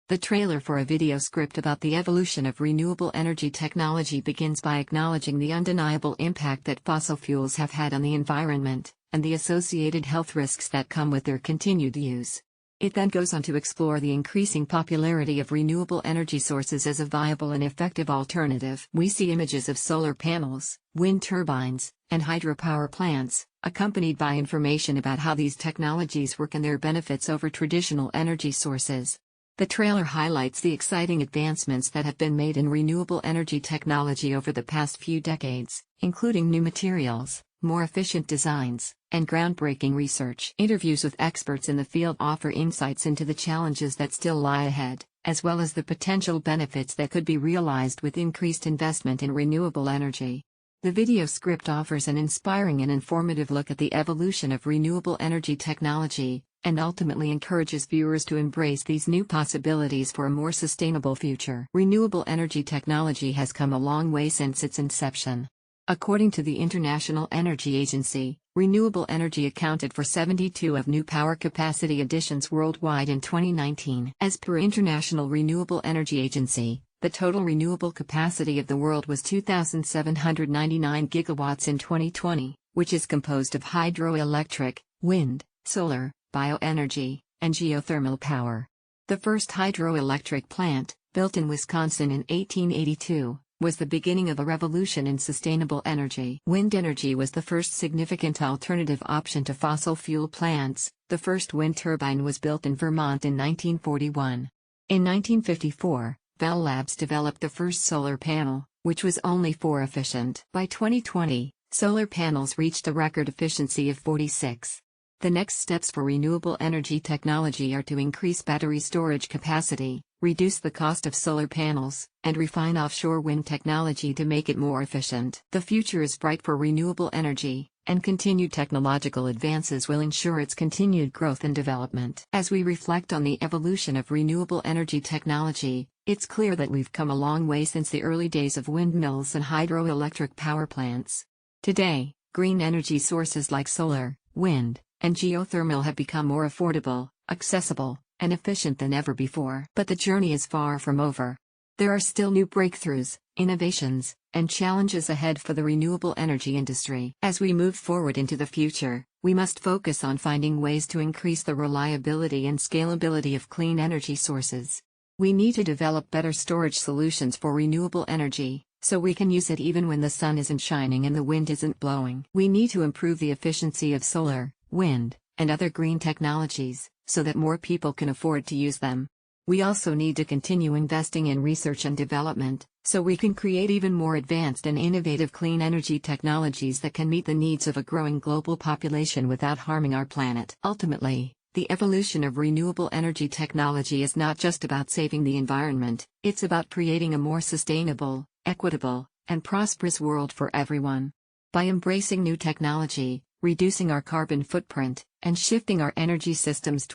The trailer for a video script about the evolution of renewable energy technology begins by acknowledging the undeniable impact that fossil fuels have had on the environment, and the associated health risks that come with their continued use. It then goes on to explore the increasing popularity of renewable energy sources as a viable and effective alternative. We see images of solar panels, wind turbines, and hydropower plants, accompanied by information about how these technologies work and their benefits over traditional energy sources. The trailer highlights the exciting advancements that have been made in renewable energy technology over the past few decades, including new materials, more efficient designs, and groundbreaking research. Interviews with experts in the field offer insights into the challenges that still lie ahead, as well as the potential benefits that could be realized with increased investment in renewable energy. The video script offers an inspiring and informative look at the evolution of renewable energy technology, and ultimately encourages viewers to embrace these new possibilities for a more sustainable future. Renewable energy technology has come a long way since its inception. According to the International Energy Agency, renewable energy accounted for 72% of new power capacity additions worldwide in 2019. As per International Renewable Energy Agency, the total renewable capacity of the world was 2,799 gigawatts in 2020, which is composed of hydroelectric, wind, solar, bioenergy, and geothermal power. The first hydroelectric plant, built in Wisconsin in 1882, was the beginning of a revolution in sustainable energy. Wind energy was the first significant alternative option to fossil fuel plants. The first wind turbine was built in Vermont in 1941. In 1954, Bell Labs developed the first solar panel, which was only 4 efficient. By 2020, solar panels reached a record efficiency of 46. The next steps for renewable energy technology are to increase battery storage capacity, reduce the cost of solar panels, and refine offshore wind technology to make it more efficient. The future is bright for renewable energy, and continued technological advances will ensure its continued growth and development. As we reflect on the evolution of renewable energy technology, it's clear that we've come a long way since the early days of windmills and hydroelectric power plants. Today, green energy sources like solar, wind, and geothermal have become more affordable, accessible, and efficient than ever before. But the journey is far from over. There are still new breakthroughs, innovations, and challenges ahead for the renewable energy industry. As we move forward into the future, we must focus on finding ways to increase the reliability and scalability of clean energy sources. We need to develop better storage solutions for renewable energy, so we can use it even when the sun isn't shining and the wind isn't blowing. We need to improve the efficiency of solar, wind, and other green technologies, so that more people can afford to use them. We also need to continue investing in research and development, so we can create even more advanced and innovative clean energy technologies that can meet the needs of a growing global population without harming our planet. Ultimately, the evolution of renewable energy technology is not just about saving the environment, it's about creating a more sustainable, equitable, and prosperous world for everyone. By embracing new technology, reducing our carbon footprint, and shifting our energy systems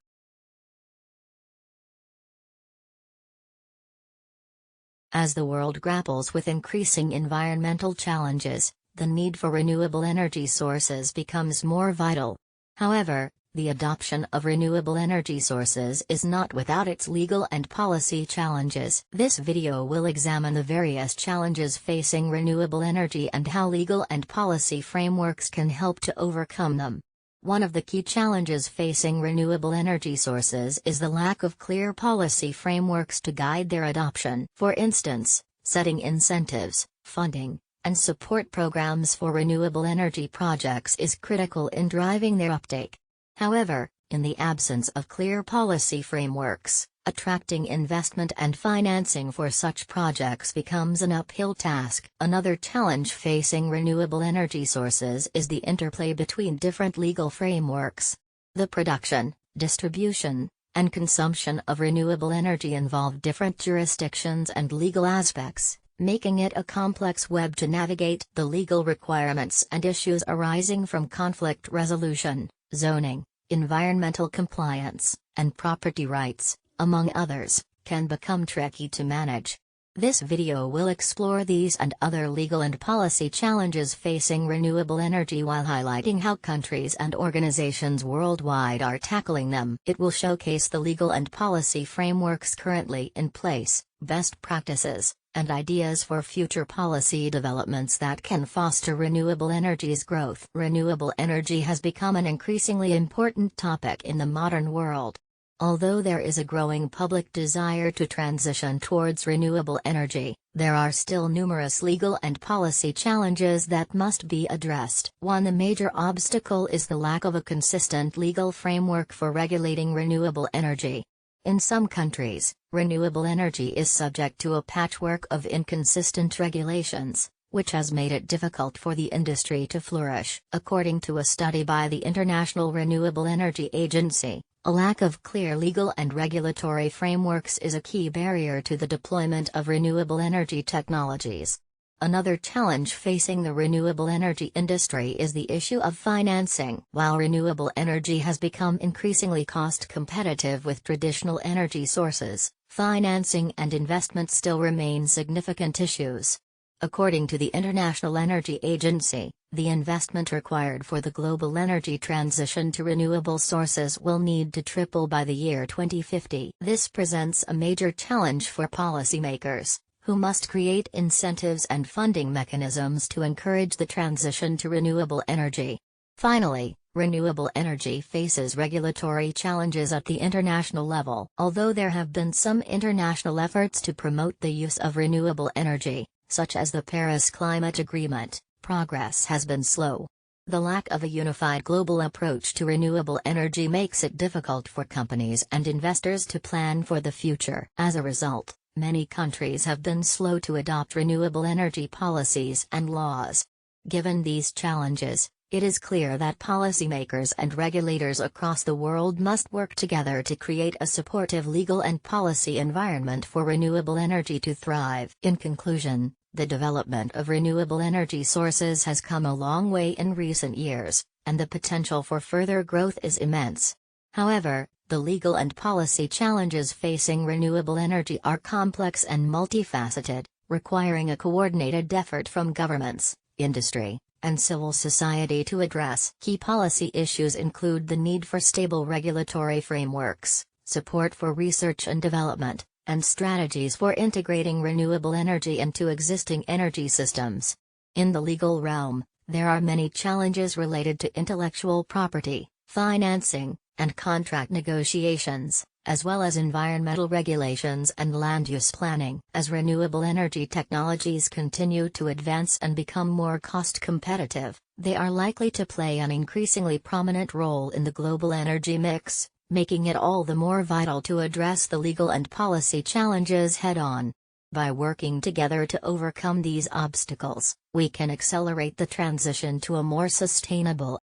As the world grapples with increasing environmental challenges, the need for renewable energy sources becomes more vital. However, the adoption of renewable energy sources is not without its legal and policy challenges. This video will examine the various challenges facing renewable energy and how legal and policy frameworks can help to overcome them. One of the key challenges facing renewable energy sources is the lack of clear policy frameworks to guide their adoption. For instance, setting incentives, funding, and support programs for renewable energy projects is critical in driving their uptake. However, in the absence of clear policy frameworks, attracting investment and financing for such projects becomes an uphill task. Another challenge facing renewable energy sources is the interplay between different legal frameworks. The production, distribution, and consumption of renewable energy involve different jurisdictions and legal aspects, making it a complex web to navigate. The legal requirements and issues arising from conflict resolution, zoning, environmental compliance, and property rights, among others, can become tricky to manage. This video will explore these and other legal and policy challenges facing renewable energy while highlighting how countries and organizations worldwide are tackling them. It will showcase the legal and policy frameworks currently in place, best practices, and ideas for future policy developments that can foster renewable energy's growth. Renewable energy has become an increasingly important topic in the modern world. Although there is a growing public desire to transition towards renewable energy, there are still numerous legal and policy challenges that must be addressed. One major obstacle is the lack of a consistent legal framework for regulating renewable energy. In some countries, renewable energy is subject to a patchwork of inconsistent regulations, which has made it difficult for the industry to flourish. According to a study by the International Renewable Energy Agency, a lack of clear legal and regulatory frameworks is a key barrier to the deployment of renewable energy technologies. Another challenge facing the renewable energy industry is the issue of financing. While renewable energy has become increasingly cost competitive with traditional energy sources, financing and investment still remain significant issues. According to the International Energy Agency, the investment required for the global energy transition to renewable sources will need to triple by the year 2050. This presents a major challenge for policymakers, who must create incentives and funding mechanisms to encourage the transition to renewable energy. Finally, renewable energy faces regulatory challenges at the international level. Although there have been some international efforts to promote the use of renewable energy, such as the Paris Climate Agreement, progress has been slow. The lack of a unified global approach to renewable energy makes it difficult for companies and investors to plan for the future. As a result, many countries have been slow to adopt renewable energy policies and laws. Given these challenges, it is clear that policymakers and regulators across the world must work together to create a supportive legal and policy environment for renewable energy to thrive. In conclusion, the development of renewable energy sources has come a long way in recent years, and the potential for further growth is immense. However, the legal and policy challenges facing renewable energy are complex and multifaceted, requiring a coordinated effort from governments, industry, and civil society to address. Key policy issues include the need for stable regulatory frameworks, support for research and development, and strategies for integrating renewable energy into existing energy systems. In the legal realm, there are many challenges related to intellectual property, financing, and contract negotiations, as well as environmental regulations and land use planning. As renewable energy technologies continue to advance and become more cost competitive, they are likely to play an increasingly prominent role in the global energy mix, making it all the more vital to address the legal and policy challenges head-on. By working together to overcome these obstacles, we can accelerate the transition to a more sustainable.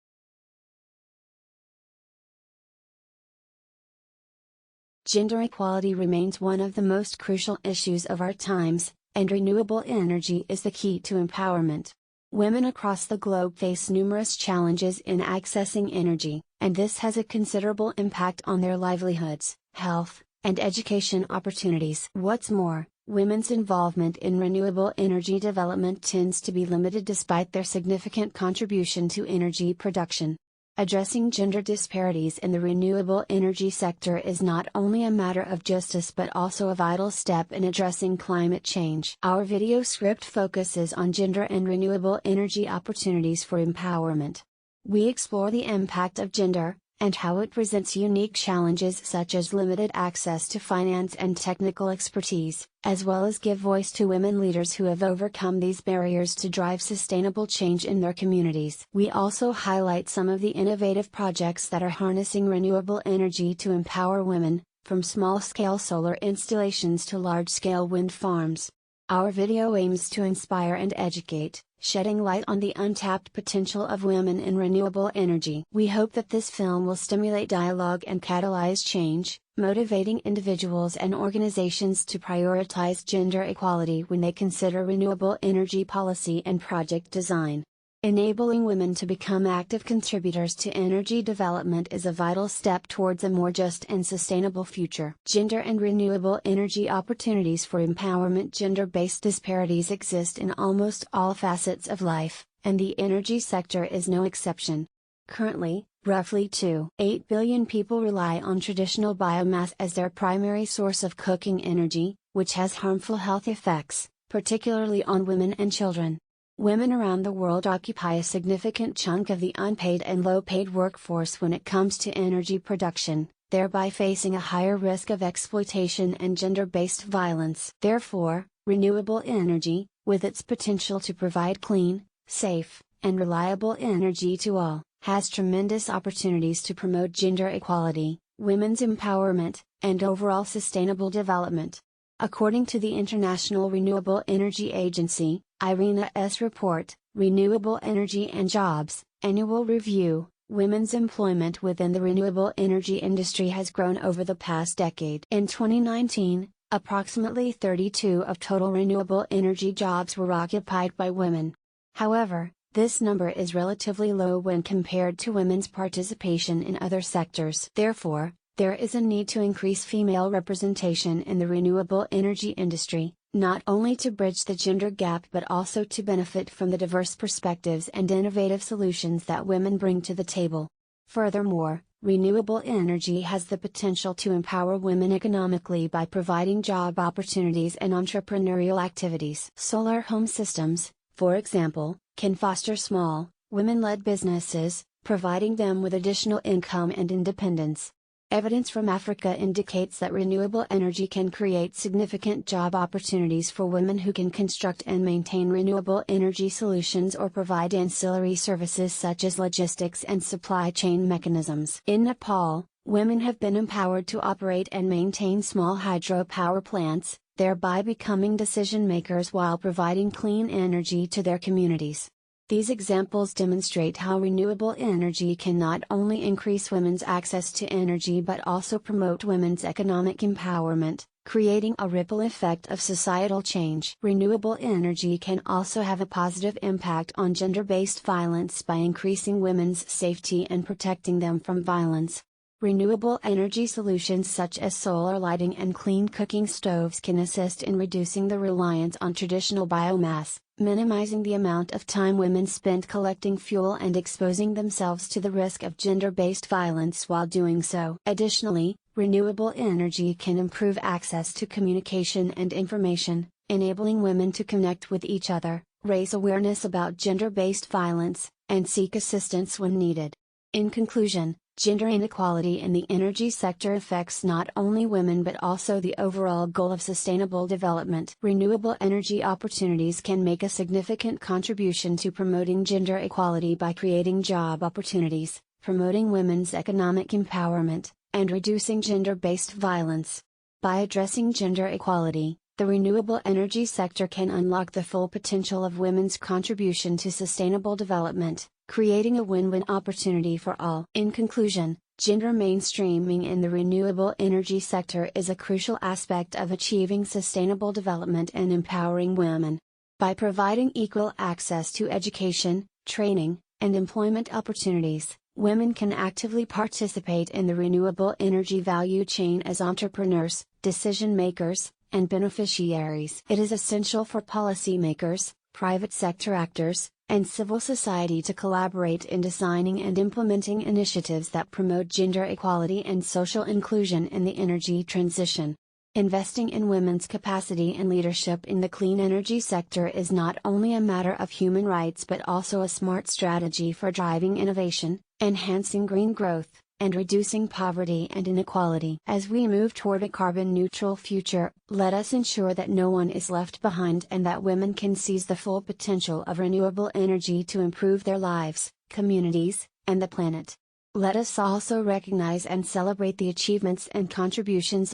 Gender equality remains one of the most crucial issues of our times, and renewable energy is the key to empowerment. Women across the globe face numerous challenges in accessing energy, and this has a considerable impact on their livelihoods, health, and education opportunities. What's more, women's involvement in renewable energy development tends to be limited despite their significant contribution to energy production. Addressing gender disparities in the renewable energy sector is not only a matter of justice but also a vital step in addressing climate change. Our video script focuses on gender and renewable energy opportunities for empowerment. We explore the impact of gender, and how it presents unique challenges such as limited access to finance and technical expertise, as well as give voice to women leaders who have overcome these barriers to drive sustainable change in their communities. We also highlight some of the innovative projects that are harnessing renewable energy to empower women, from small-scale solar installations to large-scale wind farms. Our video aims to inspire and educate, shedding light on the untapped potential of women in renewable energy. We hope that this film will stimulate dialogue and catalyze change, motivating individuals and organizations to prioritize gender equality when they consider renewable energy policy and project design. Enabling women to become active contributors to energy development is a vital step towards a more just and sustainable future. Gender and renewable energy opportunities for empowerment. Gender-based disparities exist in almost all facets of life, and the energy sector is no exception. Currently, roughly 2.8 billion people rely on traditional biomass as their primary source of cooking energy, which has harmful health effects, particularly on women and children. Women around the world occupy a significant chunk of the unpaid and low-paid workforce when it comes to energy production, thereby facing a higher risk of exploitation and gender-based violence. Therefore, renewable energy, with its potential to provide clean, safe, and reliable energy to all, has tremendous opportunities to promote gender equality, women's empowerment, and overall sustainable development. According to the International Renewable Energy Agency, IRENA's report, Renewable Energy and Jobs, Annual Review, women's employment within the renewable energy industry has grown over the past decade. In 2019, approximately 32% of total renewable energy jobs were occupied by women. However, this number is relatively low when compared to women's participation in other sectors. Therefore, there is a need to increase female representation in the renewable energy industry, not only to bridge the gender gap but also to benefit from the diverse perspectives and innovative solutions that women bring to the table. Furthermore, renewable energy has the potential to empower women economically by providing job opportunities and entrepreneurial activities. Solar home systems, for example, can foster small, women-led businesses, providing them with additional income and independence. Evidence from Africa indicates that renewable energy can create significant job opportunities for women who can construct and maintain renewable energy solutions or provide ancillary services such as logistics and supply chain mechanisms. In Nepal, women have been empowered to operate and maintain small hydropower plants, thereby becoming decision makers while providing clean energy to their communities. These examples demonstrate how renewable energy can not only increase women's access to energy but also promote women's economic empowerment, creating a ripple effect of societal change. Renewable energy can also have a positive impact on gender-based violence by increasing women's safety and protecting them from violence. Renewable energy solutions such as solar lighting and clean cooking stoves can assist in reducing the reliance on traditional biomass, minimizing the amount of time women spend collecting fuel and exposing themselves to the risk of gender-based violence while doing so. Additionally, renewable energy can improve access to communication and information, enabling women to connect with each other, raise awareness about gender-based violence, and seek assistance when needed. In conclusion, gender inequality in the energy sector affects not only women but also the overall goal of sustainable development. Renewable energy opportunities can make a significant contribution to promoting gender equality by creating job opportunities, promoting women's economic empowerment, and reducing gender-based violence. By addressing gender equality, the renewable energy sector can unlock the full potential of women's contribution to sustainable development, creating a win-win opportunity for all. In conclusion, gender mainstreaming in the renewable energy sector is a crucial aspect of achieving sustainable development and empowering women. By providing equal access to education, training, and employment opportunities, women can actively participate in the renewable energy value chain as entrepreneurs, decision makers, and beneficiaries. It is essential for policymakers, private sector actors, and civil society to collaborate in designing and implementing initiatives that promote gender equality and social inclusion in the energy transition. Investing in women's capacity and leadership in the clean energy sector is not only a matter of human rights but also a smart strategy for driving innovation, enhancing green growth, and reducing poverty and inequality. As we move toward a carbon-neutral future, let us ensure that no one is left behind and that women can seize the full potential of renewable energy to improve their lives, communities, and the planet. Let us also recognize and celebrate the achievements and contributions.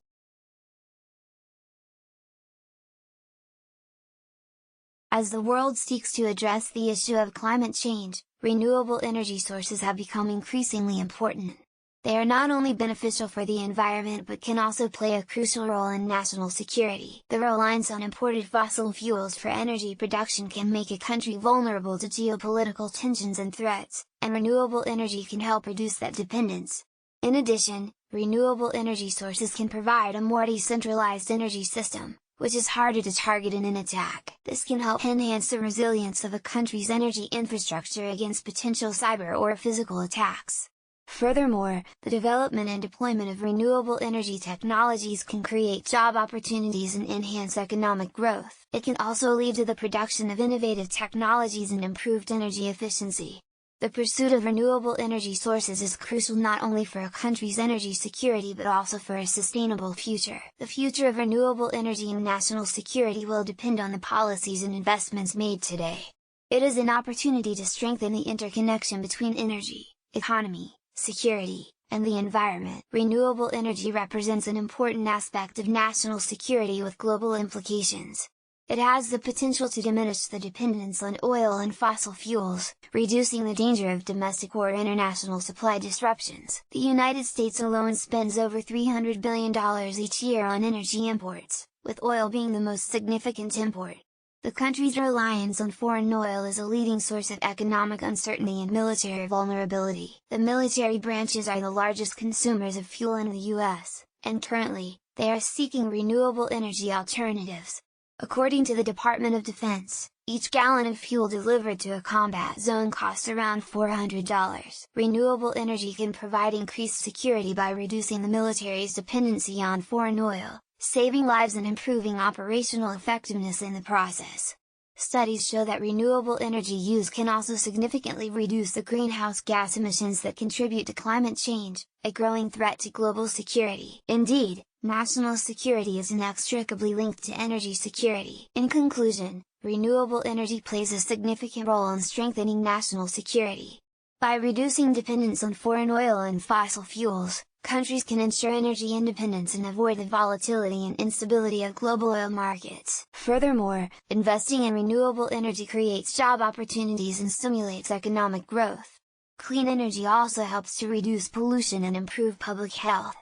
As the world seeks to address the issue of climate change, renewable energy sources have become increasingly important. They are not only beneficial for the environment but can also play a crucial role in national security. The reliance on imported fossil fuels for energy production can make a country vulnerable to geopolitical tensions and threats, and renewable energy can help reduce that dependence. In addition, renewable energy sources can provide a more decentralized energy system, which is harder to target in an attack. This can help enhance the resilience of a country's energy infrastructure against potential cyber or physical attacks. Furthermore, the development and deployment of renewable energy technologies can create job opportunities and enhance economic growth. It can also lead to the production of innovative technologies and improved energy efficiency. The pursuit of renewable energy sources is crucial not only for a country's energy security but also for a sustainable future. The future of renewable energy and national security will depend on the policies and investments made today. It is an opportunity to strengthen the interconnection between energy, economy, security, and the environment. Renewable energy represents an important aspect of national security with global implications. It has the potential to diminish the dependence on oil and fossil fuels, reducing the danger of domestic or international supply disruptions. The United States alone spends over $300 billion each year on energy imports, with oil being the most significant import. The country's reliance on foreign oil is a leading source of economic uncertainty and military vulnerability. The military branches are the largest consumers of fuel in the US, and currently, they are seeking renewable energy alternatives. According to the Department of Defense, each gallon of fuel delivered to a combat zone costs around $400. Renewable energy can provide increased security by reducing the military's dependency on foreign oil, saving lives and improving operational effectiveness in the process. Studies show that renewable energy use can also significantly reduce the greenhouse gas emissions that contribute to climate change, a growing threat to global security. Indeed, national security is inextricably linked to energy security. In conclusion, renewable energy plays a significant role in strengthening national security. By reducing dependence on foreign oil and fossil fuels, countries can ensure energy independence and avoid the volatility and instability of global oil markets. Furthermore, investing in renewable energy creates job opportunities and stimulates economic growth. Clean energy also helps to reduce pollution and improve public health.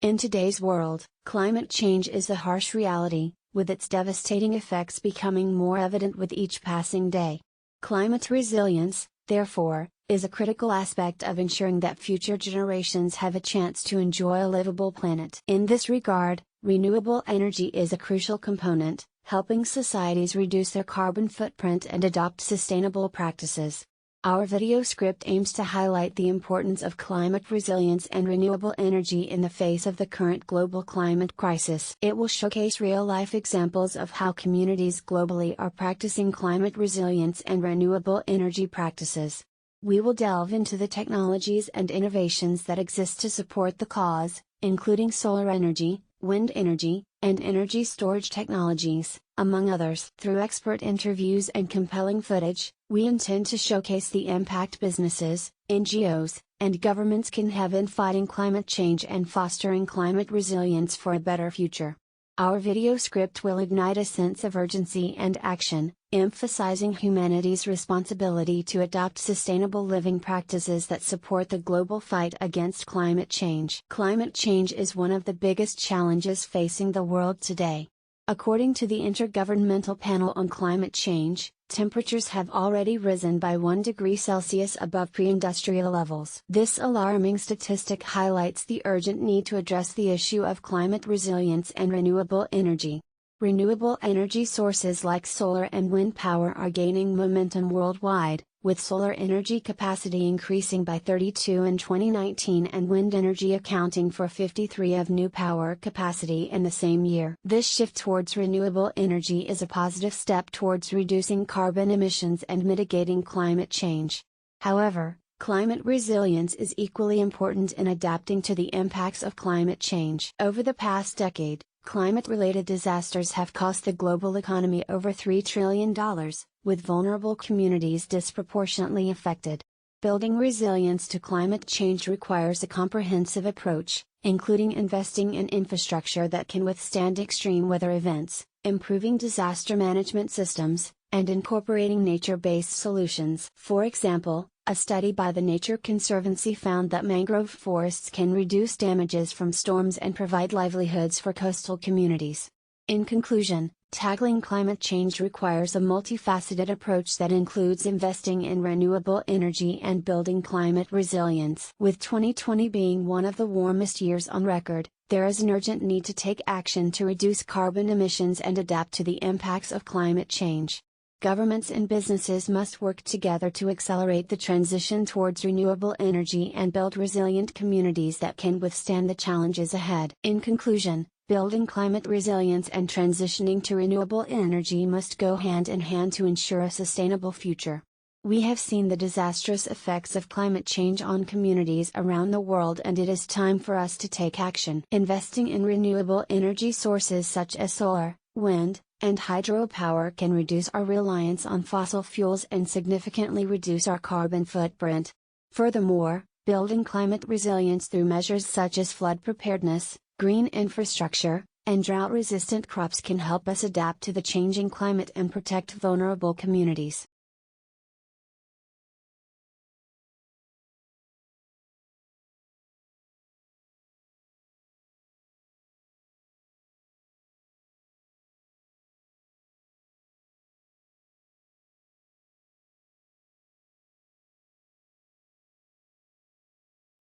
In today's world, climate change is a harsh reality, with its devastating effects becoming more evident with each passing day. Climate resilience, therefore, is a critical aspect of ensuring that future generations have a chance to enjoy a livable planet. In this regard, renewable energy is a crucial component, helping societies reduce their carbon footprint and adopt sustainable practices. Our video script aims to highlight the importance of climate resilience and renewable energy in the face of the current global climate crisis. It will showcase real-life examples of how communities globally are practicing climate resilience and renewable energy practices. We will delve into the technologies and innovations that exist to support the cause, including solar energy, wind energy, and energy storage technologies, among others. Through expert interviews and compelling footage, we intend to showcase the impact businesses, NGOs, and governments can have in fighting climate change and fostering climate resilience for a better future. Our video script will ignite a sense of urgency and action, emphasizing humanity's responsibility to adopt sustainable living practices that support the global fight against climate change. Climate change is one of the biggest challenges facing the world today. According to the Intergovernmental Panel on Climate Change, temperatures have already risen by 1 degree Celsius above pre-industrial levels. This alarming statistic highlights the urgent need to address the issue of climate resilience and renewable energy. Renewable energy sources like solar and wind power are gaining momentum worldwide, with solar energy capacity increasing by 32 in 2019 and wind energy accounting for 53 of new power capacity in the same year. This shift towards renewable energy is a positive step towards reducing carbon emissions and mitigating climate change. However, Climate resilience is equally important in adapting to the impacts of climate change. Over the past decade, climate-related disasters have cost the global economy over $3 trillion, with vulnerable communities disproportionately affected. Building resilience to climate change requires a comprehensive approach, including investing in infrastructure that can withstand extreme weather events, improving disaster management systems, and incorporating nature-based solutions. For example, a study by the Nature Conservancy found that mangrove forests can reduce damages from storms and provide livelihoods for coastal communities. In conclusion, tackling climate change requires a multifaceted approach that includes investing in renewable energy and building climate resilience. With 2020 being one of the warmest years on record, there is an urgent need to take action to reduce carbon emissions and adapt to the impacts of climate change. Governments and businesses must work together to accelerate the transition towards renewable energy and build resilient communities that can withstand the challenges ahead. In conclusion, building climate resilience and transitioning to renewable energy must go hand in hand to ensure a sustainable future. We have seen the disastrous effects of climate change on communities around the world, and it is time for us to take action. Investing in renewable energy sources such as solar, wind, and hydropower can reduce our reliance on fossil fuels and significantly reduce our carbon footprint. Furthermore, building climate resilience through measures such as flood preparedness, green infrastructure, and drought-resistant crops can help us adapt to the changing climate and protect vulnerable communities.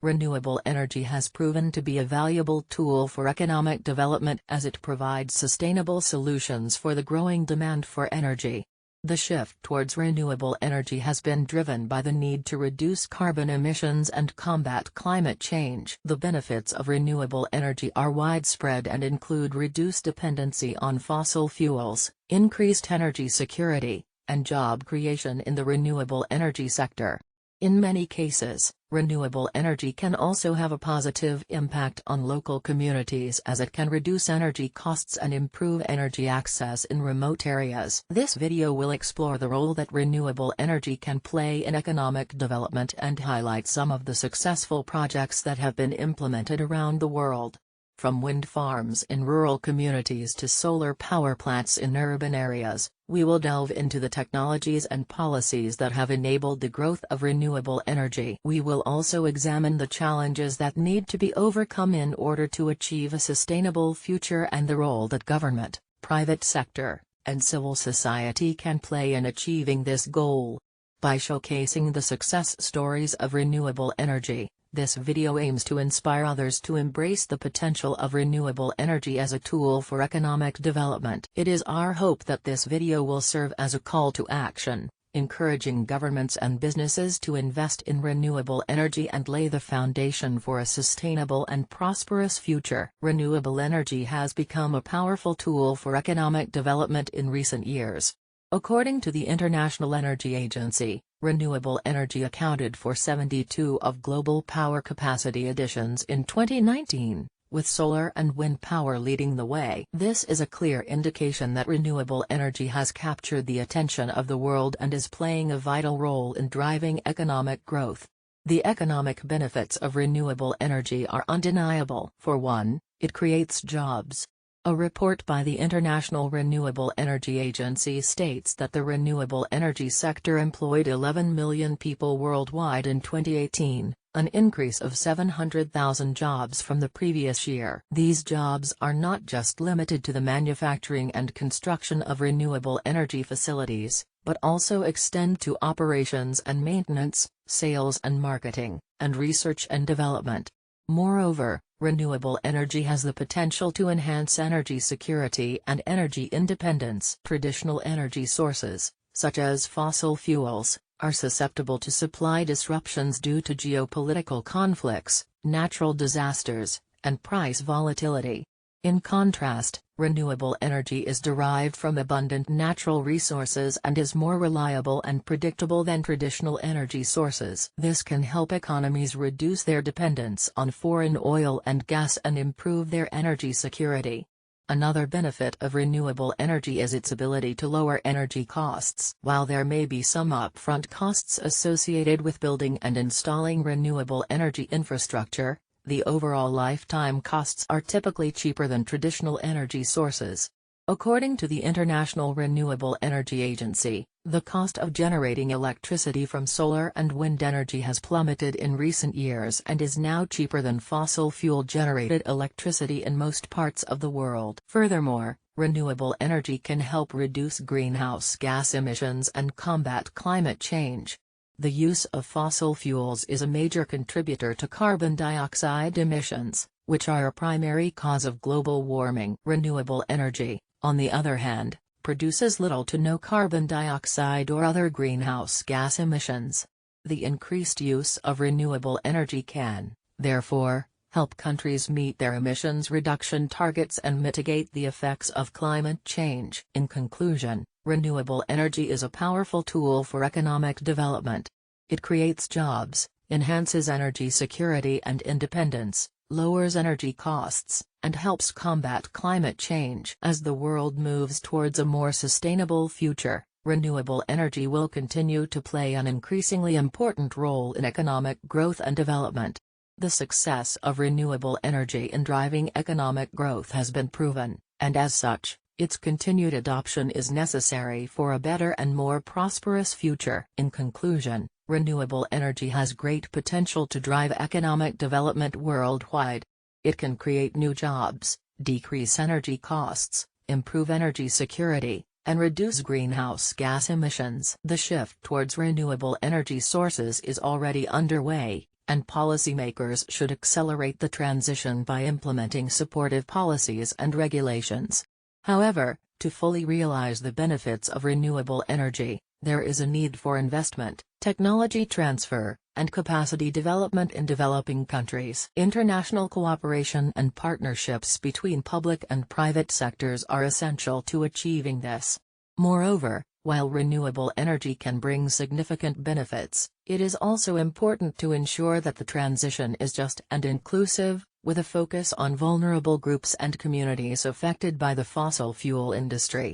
Renewable energy has proven to be a valuable tool for economic development as it provides sustainable solutions for the growing demand for energy. The shift towards renewable energy has been driven by the need to reduce carbon emissions and combat climate change. The benefits of renewable energy are widespread and include reduced dependency on fossil fuels, increased energy security, and job creation in the renewable energy sector. In many cases, renewable energy can also have a positive impact on local communities as it can reduce energy costs and improve energy access in remote areas. This video will explore the role that renewable energy can play in economic development and highlight some of the successful projects that have been implemented around the world. From wind farms in rural communities to solar power plants in urban areas, we will delve into the technologies and policies that have enabled the growth of renewable energy. We will also examine the challenges that need to be overcome in order to achieve a sustainable future and the role that government, private sector, and civil society can play in achieving this goal. By showcasing the success stories of renewable energy, this video aims to inspire others to embrace the potential of renewable energy as a tool for economic development. It is our hope that this video will serve as a call to action, encouraging governments and businesses to invest in renewable energy and lay the foundation for a sustainable and prosperous future. Renewable energy has become a powerful tool for economic development in recent years. According to the International Energy Agency, renewable energy accounted for 72% of global power capacity additions in 2019, with solar and wind power leading the way. This is a clear indication that renewable energy has captured the attention of the world and is playing a vital role in driving economic growth. The economic benefits of renewable energy are undeniable. For one, it creates jobs. A report by the International Renewable Energy Agency states that the renewable energy sector employed 11 million people worldwide in 2018, an increase of 700,000 jobs from the previous year. These jobs are not just limited to the manufacturing and construction of renewable energy facilities, but also extend to operations and maintenance, sales and marketing, and research and development. Moreover, renewable energy has the potential to enhance energy security and energy independence. Traditional energy sources, such as fossil fuels, are susceptible to supply disruptions due to geopolitical conflicts, natural disasters, and price volatility. In contrast, renewable energy is derived from abundant natural resources and is more reliable and predictable than traditional energy sources. This can help economies reduce their dependence on foreign oil and gas and improve their energy security. Another benefit of renewable energy is its ability to lower energy costs. While there may be some upfront costs associated with building and installing renewable energy infrastructure, the overall lifetime costs are typically cheaper than traditional energy sources. According to the International Renewable Energy Agency, the cost of generating electricity from solar and wind energy has plummeted in recent years and is now cheaper than fossil fuel-generated electricity in most parts of the world. Furthermore, renewable energy can help reduce greenhouse gas emissions and combat climate change. The use of fossil fuels is a major contributor to carbon dioxide emissions, which are a primary cause of global warming. Renewable energy, on the other hand, produces little to no carbon dioxide or other greenhouse gas emissions. The increased use of renewable energy can, therefore, help countries meet their emissions reduction targets and mitigate the effects of climate change. In conclusion, renewable energy is a powerful tool for economic development. It creates jobs, enhances energy security and independence, lowers energy costs, and helps combat climate change. As the world moves towards a more sustainable future, renewable energy will continue to play an increasingly important role in economic growth and development. The success of renewable energy in driving economic growth has been proven, and as such, its continued adoption is necessary for a better and more prosperous future. In conclusion, renewable energy has great potential to drive economic development worldwide. It can create new jobs, decrease energy costs, improve energy security, and reduce greenhouse gas emissions. The shift towards renewable energy sources is already underway, and policymakers should accelerate the transition by implementing supportive policies and regulations. However, to fully realize the benefits of renewable energy, there is a need for investment, technology transfer, and capacity development in developing countries. International cooperation and partnerships between public and private sectors are essential to achieving this. Moreover, while renewable energy can bring significant benefits, it is also important to ensure that the transition is just and inclusive, with a focus on vulnerable groups and communities affected by the fossil fuel industry.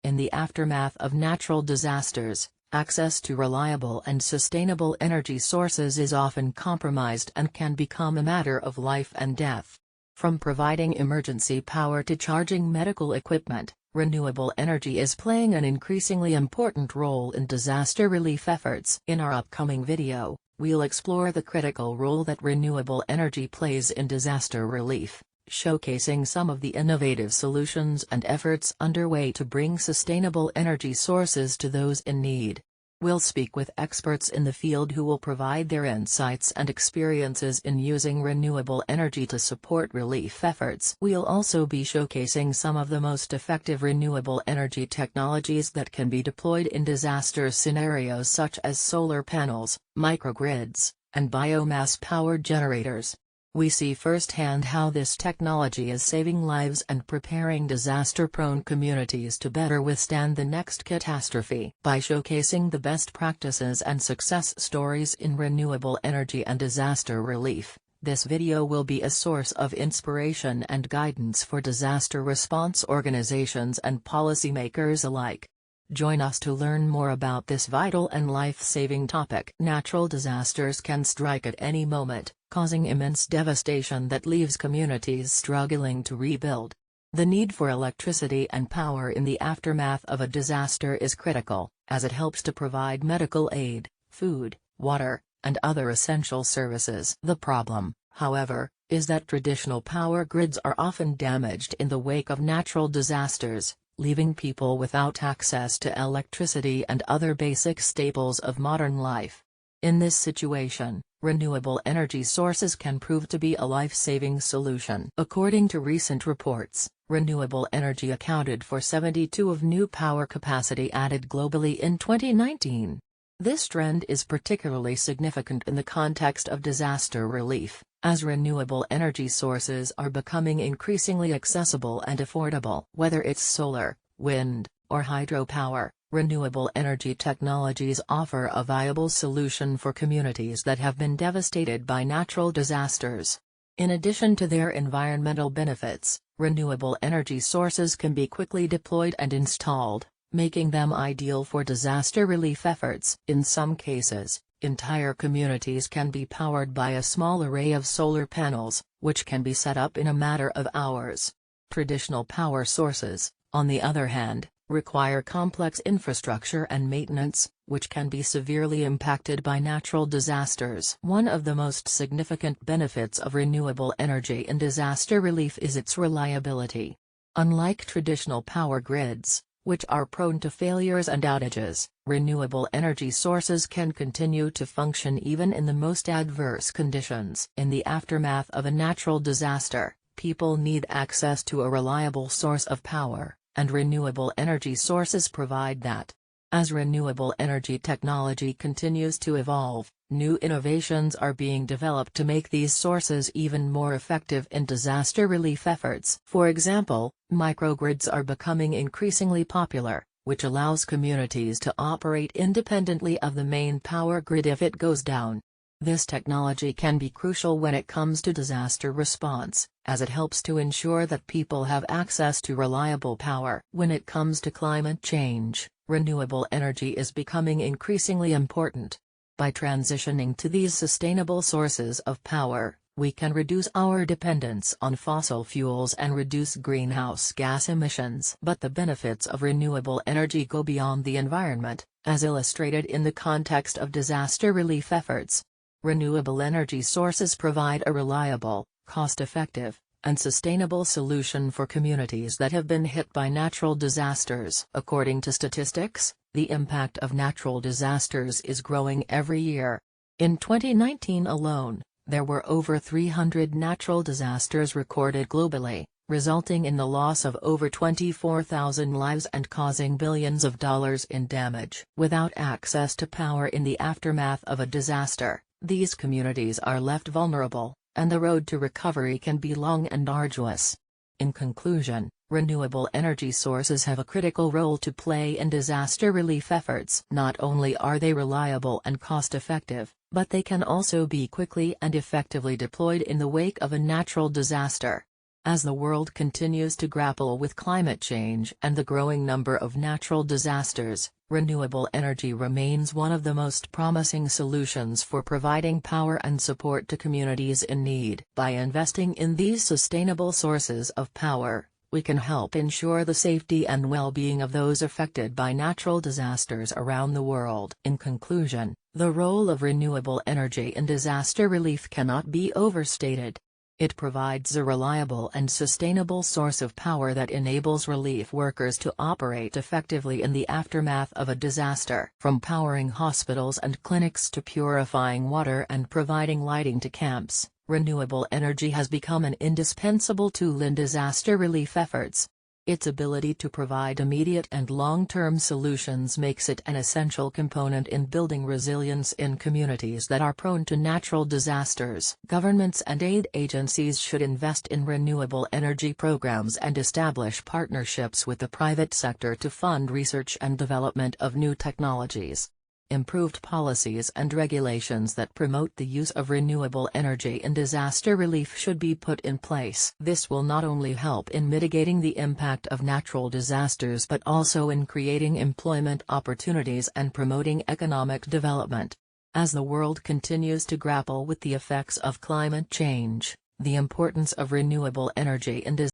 In the aftermath of natural disasters, access to reliable and sustainable energy sources is often compromised and can become a matter of life and death. From providing emergency power to charging medical equipment, renewable energy is playing an increasingly important role in disaster relief efforts. In our upcoming video, we'll explore the critical role that renewable energy plays in disaster relief, showcasing some of the innovative solutions and efforts underway to bring sustainable energy sources to those in need. We'll speak with experts in the field who will provide their insights and experiences in using renewable energy to support relief efforts. We'll also be showcasing some of the most effective renewable energy technologies that can be deployed in disaster scenarios such as solar panels, microgrids, and biomass-powered generators. We see firsthand how this technology is saving lives and preparing disaster-prone communities to better withstand the next catastrophe. By showcasing the best practices and success stories in renewable energy and disaster relief, this video will be a source of inspiration and guidance for disaster response organizations and policymakers alike. Join us to learn more about this vital and life-saving topic. Natural disasters can strike at any moment, causing immense devastation that leaves communities struggling to rebuild. The need for electricity and power in the aftermath of a disaster is critical, as it helps to provide medical aid, food, water, and other essential services. The problem, however, is that traditional power grids are often damaged in the wake of natural disasters, leaving people without access to electricity and other basic staples of modern life. In this situation, renewable energy sources can prove to be a life-saving solution. According to recent reports, renewable energy accounted for 72% of new power capacity added globally in 2019. This trend is particularly significant in the context of disaster relief, as renewable energy sources are becoming increasingly accessible and affordable. Whether it's solar, wind, or hydropower, renewable energy technologies offer a viable solution for communities that have been devastated by natural disasters. In addition to their environmental benefits, renewable energy sources can be quickly deployed and installed, making them ideal for disaster relief efforts. In some cases, entire communities can be powered by a small array of solar panels, which can be set up in a matter of hours. Traditional power sources, on the other hand, require complex infrastructure and maintenance, which can be severely impacted by natural disasters. One of the most significant benefits of renewable energy in disaster relief is its reliability. Unlike traditional power grids, which are prone to failures and outages, renewable energy sources can continue to function even in the most adverse conditions. In the aftermath of a natural disaster, people need access to a reliable source of power, and renewable energy sources provide that. As renewable energy technology continues to evolve, new innovations are being developed to make these sources even more effective in disaster relief efforts. For example, microgrids are becoming increasingly popular, which allows communities to operate independently of the main power grid if it goes down. This technology can be crucial when it comes to disaster response, as it helps to ensure that people have access to reliable power. When it comes to climate change, renewable energy is becoming increasingly important. By transitioning to these sustainable sources of power, we can reduce our dependence on fossil fuels and reduce greenhouse gas emissions. But the benefits of renewable energy go beyond the environment, as illustrated in the context of disaster relief efforts. Renewable energy sources provide a reliable, cost-effective, and sustainable solution for communities that have been hit by natural disasters. According to statistics, the impact of natural disasters is growing every year. In 2019 alone, there were over 300 natural disasters recorded globally, resulting in the loss of over 24,000 lives and causing billions of dollars in damage. Without access to power in the aftermath of a disaster, these communities are left vulnerable, and the road to recovery can be long and arduous. In conclusion, renewable energy sources have a critical role to play in disaster relief efforts. Not only are they reliable and cost-effective, but they can also be quickly and effectively deployed in the wake of a natural disaster. As the world continues to grapple with climate change and the growing number of natural disasters, renewable energy remains one of the most promising solutions for providing power and support to communities in need. By investing in these sustainable sources of power, we can help ensure the safety and well-being of those affected by natural disasters around the world. In conclusion, the role of renewable energy in disaster relief cannot be overstated. It provides a reliable and sustainable source of power that enables relief workers to operate effectively in the aftermath of a disaster. From powering hospitals and clinics to purifying water and providing lighting to camps, renewable energy has become an indispensable tool in disaster relief efforts. Its ability to provide immediate and long-term solutions makes it an essential component in building resilience in communities that are prone to natural disasters. Governments and aid agencies should invest in renewable energy programs and establish partnerships with the private sector to fund research and development of new technologies. Improved policies and regulations that promote the use of renewable energy in disaster relief should be put in place. This will not only help in mitigating the impact of natural disasters but also in creating employment opportunities and promoting economic development. As the world continues to grapple with the effects of climate change, the importance of renewable energy in disaster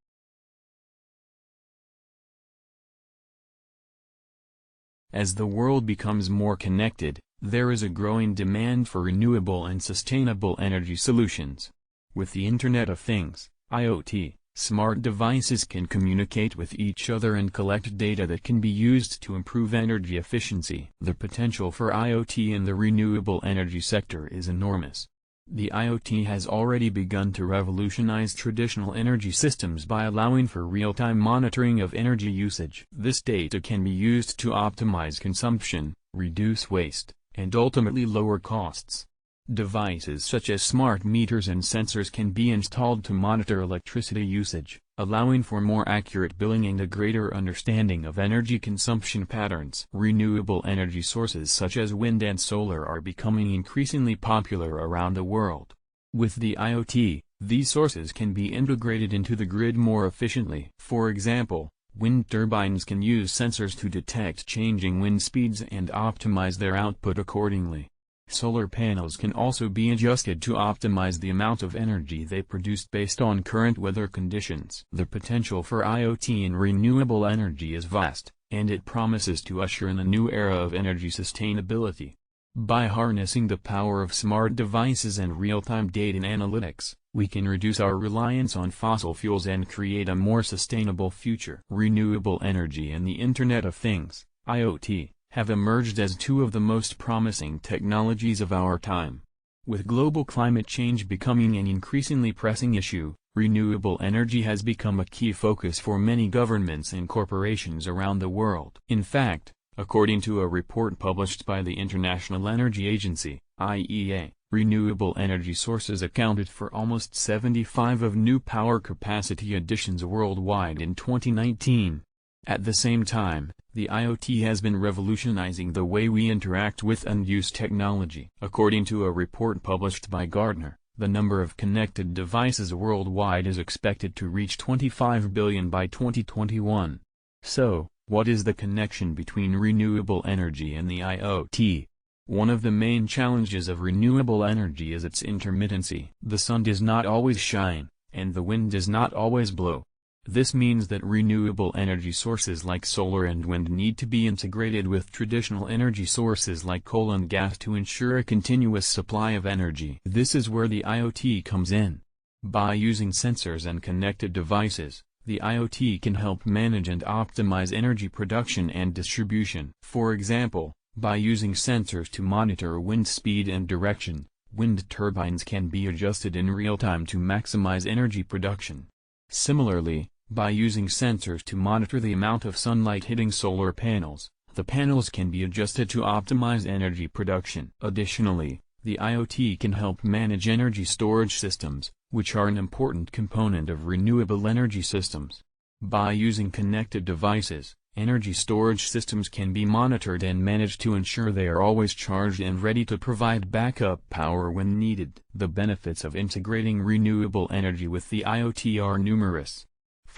As the world becomes more connected, there is a growing demand for renewable and sustainable energy solutions. With the Internet of Things, IoT, Smart devices can communicate with each other and collect data that can be used to improve energy efficiency. The potential for IoT in the renewable energy sector is enormous. The IoT has already begun to revolutionize traditional energy systems by allowing for real-time monitoring of energy usage. This data can be used to optimize consumption, reduce waste, and ultimately lower costs. Devices such as smart meters and sensors can be installed to monitor electricity usage, allowing for more accurate billing and a greater understanding of energy consumption patterns. Renewable energy sources such as wind and solar are becoming increasingly popular around the world. With the IoT, these sources can be integrated into the grid more efficiently. For example, wind turbines can use sensors to detect changing wind speeds and optimize their output accordingly. Solar panels can also be adjusted to optimize the amount of energy they produce based on current weather conditions. The potential for IoT in renewable energy is vast, and it promises to usher in a new era of energy sustainability. By harnessing the power of smart devices and real-time data analytics, we can reduce our reliance on fossil fuels and create a more sustainable future. Renewable energy and the Internet of Things, IoT, have emerged as two of the most promising technologies of our time. With global climate change becoming an increasingly pressing issue, renewable energy has become a key focus for many governments and corporations around the world. In fact, according to a report published by the International Energy Agency, IEA, renewable energy sources accounted for almost 75% of new power capacity additions worldwide in 2019. At the same time, the IoT has been revolutionizing the way we interact with and use technology. According to a report published by Gartner, the number of connected devices worldwide is expected to reach 25 billion by 2021. So, what is the connection between renewable energy and the IoT? One of the main challenges of renewable energy is its intermittency. The sun does not always shine, and the wind does not always blow. This means that renewable energy sources like solar and wind need to be integrated with traditional energy sources like coal and gas to ensure a continuous supply of energy. This is where the IoT comes in. By using sensors and connected devices, the IoT can help manage and optimize energy production and distribution. For example, by using sensors to monitor wind speed and direction, wind turbines can be adjusted in real time to maximize energy production. Similarly, by using sensors to monitor the amount of sunlight hitting solar panels, the panels can be adjusted to optimize energy production. Additionally, the IoT can help manage energy storage systems, which are an important component of renewable energy systems. By using connected devices, energy storage systems can be monitored and managed to ensure they are always charged and ready to provide backup power when needed. The benefits of integrating renewable energy with the IoT are numerous.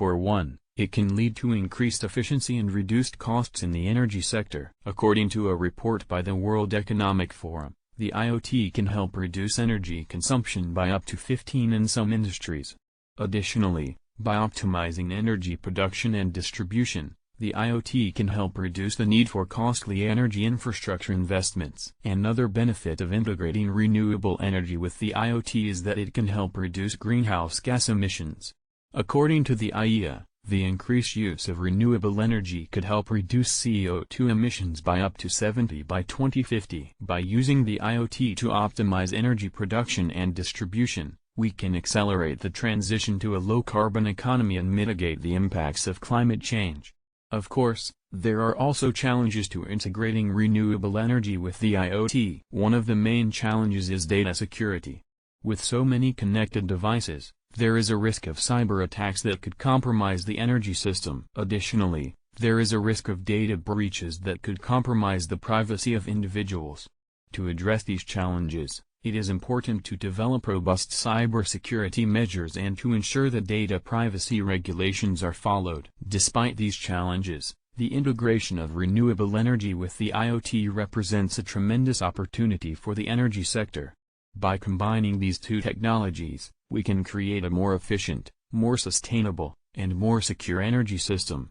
For one, it can lead to increased efficiency and reduced costs in the energy sector. According to a report by the World Economic Forum, the IoT can help reduce energy consumption by up to 15% in some industries. Additionally, by optimizing energy production and distribution, the IoT can help reduce the need for costly energy infrastructure investments. Another benefit of integrating renewable energy with the IoT is that it can help reduce greenhouse gas emissions. According to the IEA, the increased use of renewable energy could help reduce CO2 emissions by up to 70% by 2050. By using the IoT to optimize energy production and distribution, we can accelerate the transition to a low-carbon economy and mitigate the impacts of climate change. Of course, there are also challenges to integrating renewable energy with the IoT. One of the main challenges is data security. With so many connected devices, there is a risk of cyber attacks that could compromise the energy system. Additionally, there is a risk of data breaches that could compromise the privacy of individuals. To address these challenges, it is important to develop robust cybersecurity measures and to ensure that data privacy regulations are followed. Despite these challenges, the integration of renewable energy with the IoT represents a tremendous opportunity for the energy sector. By combining these two technologies, we can create a more efficient, more sustainable, and more secure energy system.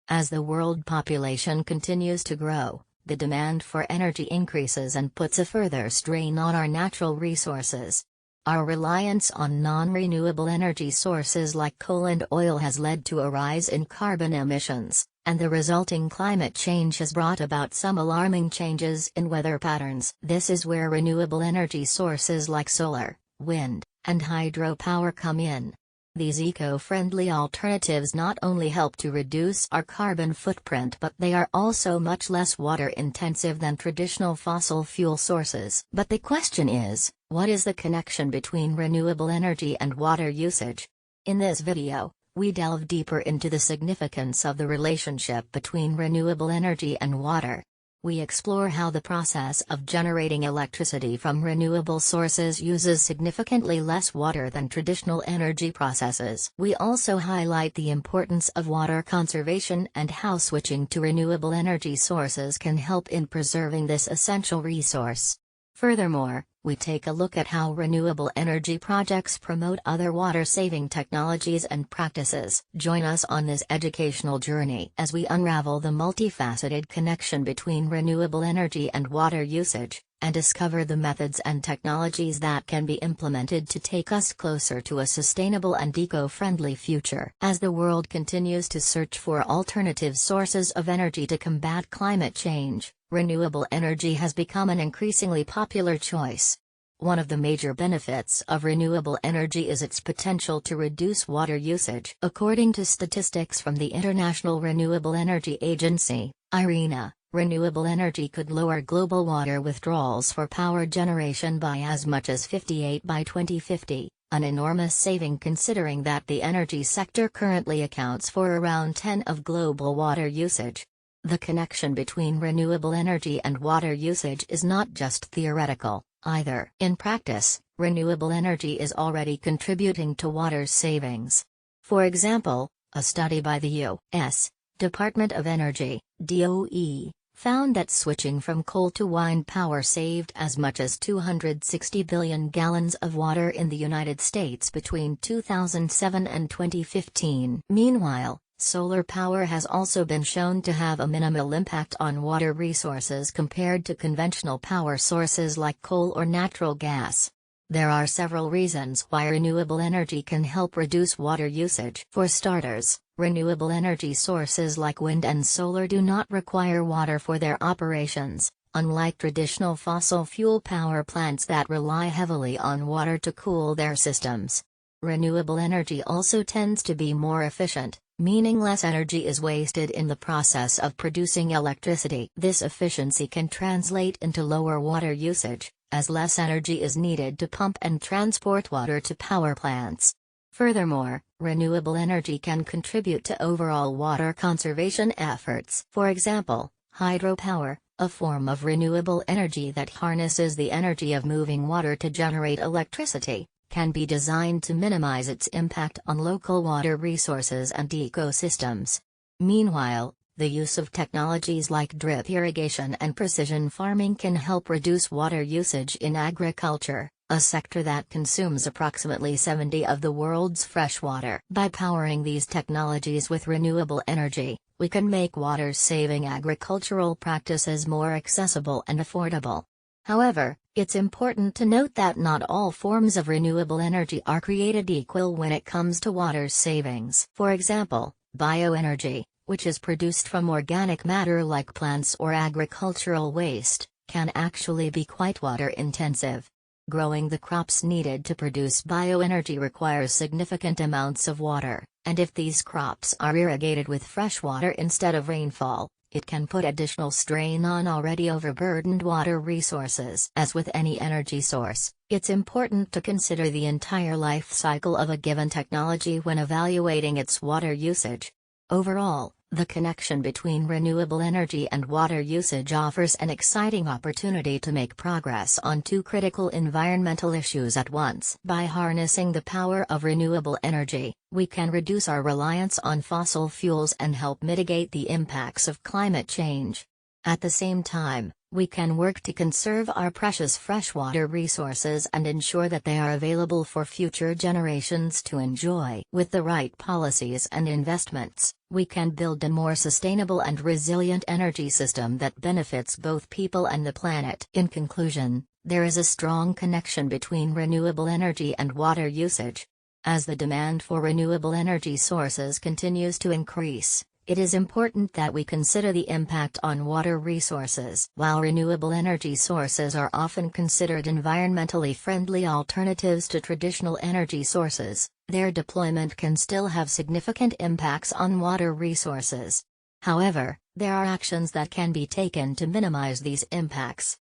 As the world population continues to grow, the demand for energy increases and puts a further strain on our natural resources. Our reliance on non-renewable energy sources like coal and oil has led to a rise in carbon emissions, and the resulting climate change has brought about some alarming changes in weather patterns. This is where renewable energy sources like solar, wind, and hydropower come in. These eco-friendly alternatives not only help to reduce our carbon footprint, but they are also much less water-intensive than traditional fossil fuel sources. But the question is, what is the connection between renewable energy and water usage? In this video, we delve deeper into the significance of the relationship between renewable energy and water. We explore how the process of generating electricity from renewable sources uses significantly less water than traditional energy processes. We also highlight the importance of water conservation and how switching to renewable energy sources can help in preserving this essential resource. Furthermore, we take a look at how renewable energy projects promote other water-saving technologies and practices. Join us on this educational journey as we unravel the multifaceted connection between renewable energy and water usage, and discover the methods and technologies that can be implemented to take us closer to a sustainable and eco-friendly future. As the world continues to search for alternative sources of energy to combat climate change, renewable energy has become an increasingly popular choice. One of the major benefits of renewable energy is its potential to reduce water usage. According to statistics from the International Renewable Energy Agency, IRENA, renewable energy could lower global water withdrawals for power generation by as much as 58% by 2050, an enormous saving considering that the energy sector currently accounts for around 10% of global water usage. The connection between renewable energy and water usage is not just theoretical, either. In practice, renewable energy is already contributing to water savings. For example, a study by the U.S. Department of Energy, DOE, found that switching from coal to wind power saved as much as 260 billion gallons of water in the United States between 2007 and 2015. Meanwhile, solar power has also been shown to have a minimal impact on water resources compared to conventional power sources like coal or natural gas. There are several reasons why renewable energy can help reduce water usage. For starters, renewable energy sources like wind and solar do not require water for their operations, unlike traditional fossil fuel power plants that rely heavily on water to cool their systems. Renewable energy also tends to be more efficient, meaning less energy is wasted in the process of producing electricity. This efficiency can translate into lower water usage, as less energy is needed to pump and transport water to power plants. Furthermore, renewable energy can contribute to overall water conservation efforts. For example, hydropower, a form of renewable energy that harnesses the energy of moving water to generate electricity, can be designed to minimize its impact on local water resources and ecosystems. Meanwhile, the use of technologies like drip irrigation and precision farming can help reduce water usage in agriculture, a sector that consumes approximately 70% of the world's fresh water. By powering these technologies with renewable energy, we can make water-saving agricultural practices more accessible and affordable. However, it's important to note that not all forms of renewable energy are created equal when it comes to water savings. For example, bioenergy, which is produced from organic matter like plants or agricultural waste, can actually be quite water-intensive. Growing the crops needed to produce bioenergy requires significant amounts of water, and if these crops are irrigated with fresh water instead of rainfall, it can put additional strain on already overburdened water resources. As with any energy source, it's important to consider the entire life cycle of a given technology when evaluating its water usage. Overall, the connection between renewable energy and water usage offers an exciting opportunity to make progress on two critical environmental issues at once. By harnessing the power of renewable energy, we can reduce our reliance on fossil fuels and help mitigate the impacts of climate change. At the same time, we can work to conserve our precious freshwater resources and ensure that they are available for future generations to enjoy. With the right policies and investments, we can build a more sustainable and resilient energy system that benefits both people and the planet. In conclusion, there is a strong connection between renewable energy and water usage. As the demand for renewable energy sources continues to increase, it is important that we consider the impact on water resources. While renewable energy sources are often considered environmentally friendly alternatives to traditional energy sources, their deployment can still have significant impacts on water resources. However, there are actions that can be taken to minimize these impacts.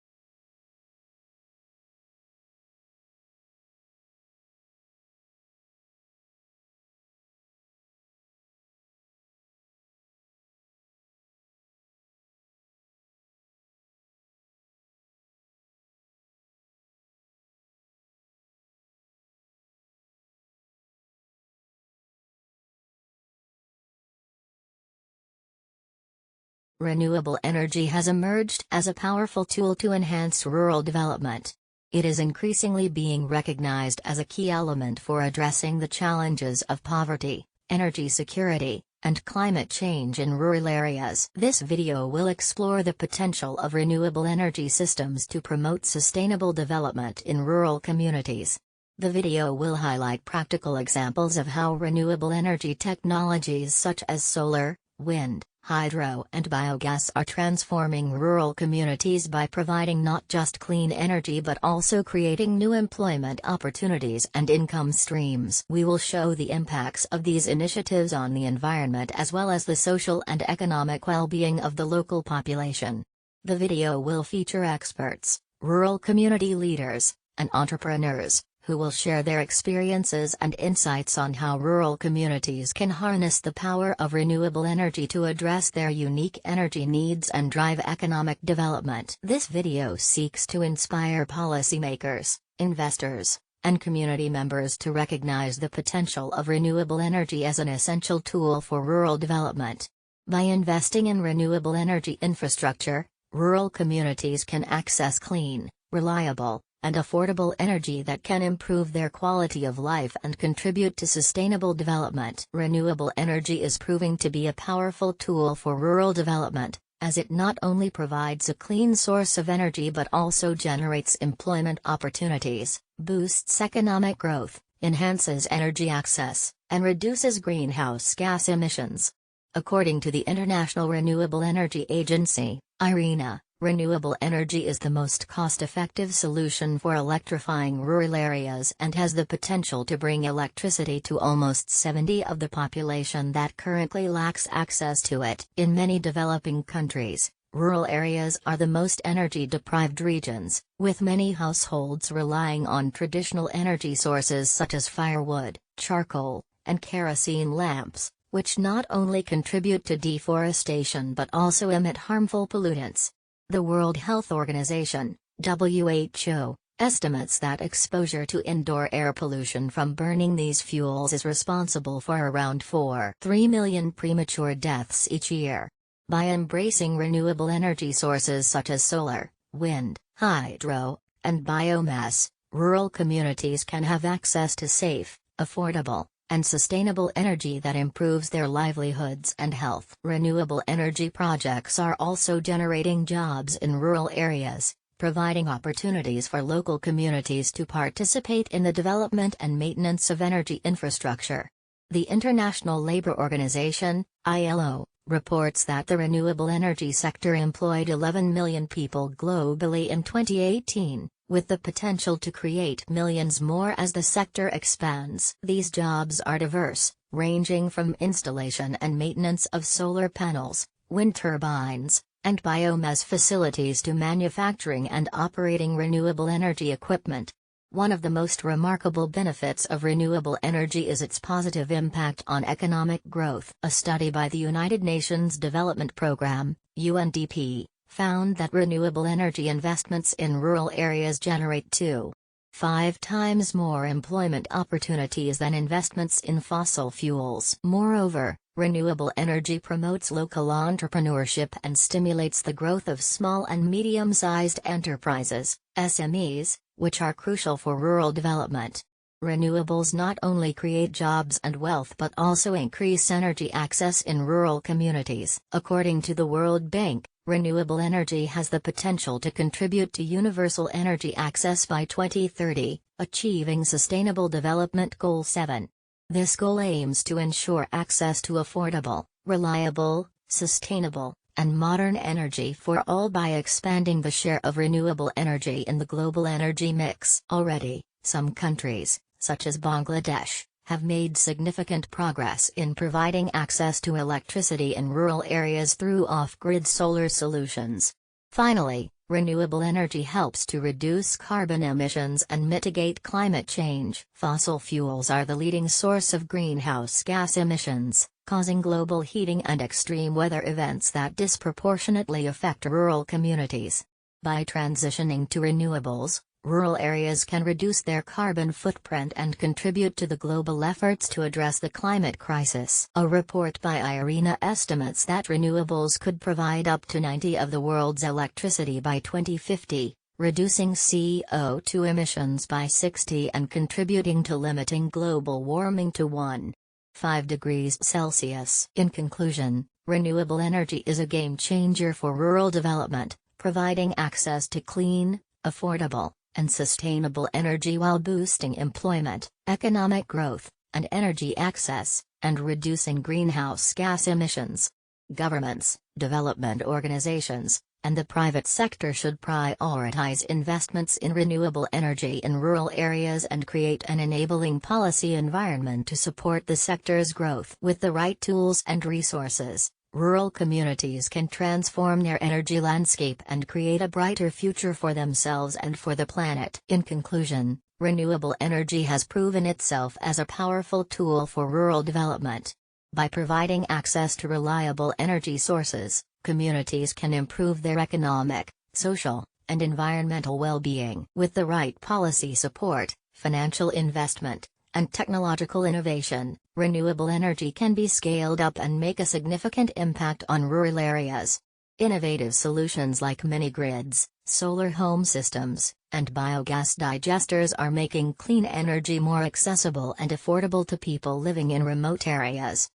Renewable energy has emerged as a powerful tool to enhance rural development. It is increasingly being recognized as a key element for addressing the challenges of poverty, energy security, and climate change in rural areas. This video will explore the potential of renewable energy systems to promote sustainable development in rural communities. The video will highlight practical examples of how renewable energy technologies such as solar, wind, hydro and biogas are transforming rural communities by providing not just clean energy but also creating new employment opportunities and income streams. We will show the impacts of these initiatives on the environment as well as the social and economic well-being of the local population. The video will feature experts, rural community leaders, and entrepreneurs, who will share their experiences and insights on how rural communities can harness the power of renewable energy to address their unique energy needs and drive economic development. This video seeks to inspire policymakers, investors, and community members to recognize the potential of renewable energy as an essential tool for rural development. By investing in renewable energy infrastructure, rural communities can access clean, reliable, and affordable energy that can improve their quality of life and contribute to sustainable development. Renewable energy is proving to be a powerful tool for rural development, as it not only provides a clean source of energy but also generates employment opportunities, boosts economic growth, enhances energy access, and reduces greenhouse gas emissions. According to the International Renewable Energy Agency, IRENA, renewable energy is the most cost-effective solution for electrifying rural areas and has the potential to bring electricity to almost 70% of the population that currently lacks access to it. In many developing countries, rural areas are the most energy-deprived regions, with many households relying on traditional energy sources such as firewood, charcoal, and kerosene lamps, which not only contribute to deforestation but also emit harmful pollutants. The World Health Organization, WHO, estimates that exposure to indoor air pollution from burning these fuels is responsible for around 4.3 million premature deaths each year. By embracing renewable energy sources such as solar, wind, hydro, and biomass, rural communities can have access to safe, affordable, and sustainable energy that improves their livelihoods and health. Renewable energy projects are also generating jobs in rural areas, providing opportunities for local communities to participate in the development and maintenance of energy infrastructure. The International Labour Organization, ILO, reports that the renewable energy sector employed 11 million people globally in 2018. With the potential to create millions more as the sector expands. These jobs are diverse, ranging from installation and maintenance of solar panels, wind turbines, and biomass facilities to manufacturing and operating renewable energy equipment. One of the most remarkable benefits of renewable energy is its positive impact on economic growth. A study by the United Nations Development Programme, UNDP, found that renewable energy investments in rural areas generate 2.5 times more employment opportunities than investments in fossil fuels. Moreover, Renewable energy promotes local entrepreneurship and stimulates the growth of small and medium-sized enterprises, SMEs, which are crucial for rural development. Renewables not only create jobs and wealth but also increase energy access in rural communities. According to the World Bank, renewable energy has the potential to contribute to universal energy access by 2030, achieving Sustainable Development Goal 7. This goal aims to ensure access to affordable, reliable, sustainable, and modern energy for all by expanding the share of renewable energy in the global energy mix. Already, some countries, such as Bangladesh, have made significant progress in providing access to electricity in rural areas through off-grid solar solutions. Finally, renewable energy helps to reduce carbon emissions and mitigate climate change. Fossil fuels are the leading source of greenhouse gas emissions, causing global heating and extreme weather events that disproportionately affect rural communities. By transitioning to renewables, rural areas can reduce their carbon footprint and contribute to the global efforts to address the climate crisis. A report by IRENA estimates that renewables could provide up to 90% of the world's electricity by 2050, reducing CO2 emissions by 60% and contributing to limiting global warming to 1.5 degrees Celsius. In conclusion, renewable energy is a game changer for rural development, providing access to clean, affordable, and sustainable energy while boosting employment, economic growth, and energy access, and reducing greenhouse gas emissions. Governments, development organizations, and the private sector should prioritize investments in renewable energy in rural areas and create an enabling policy environment to support the sector's growth. With the right tools and resources, rural communities can transform their energy landscape and create a brighter future for themselves and for the planet. In conclusion, renewable energy has proven itself as a powerful tool for rural development. By providing access to reliable energy sources, communities can improve their economic, social, and environmental well-being. With the right policy support, financial investment, and technological innovation, renewable energy can be scaled up and make a significant impact on rural areas. Innovative solutions like mini-grids, solar home systems, and biogas digesters are making clean energy more accessible and affordable to people living in remote areas.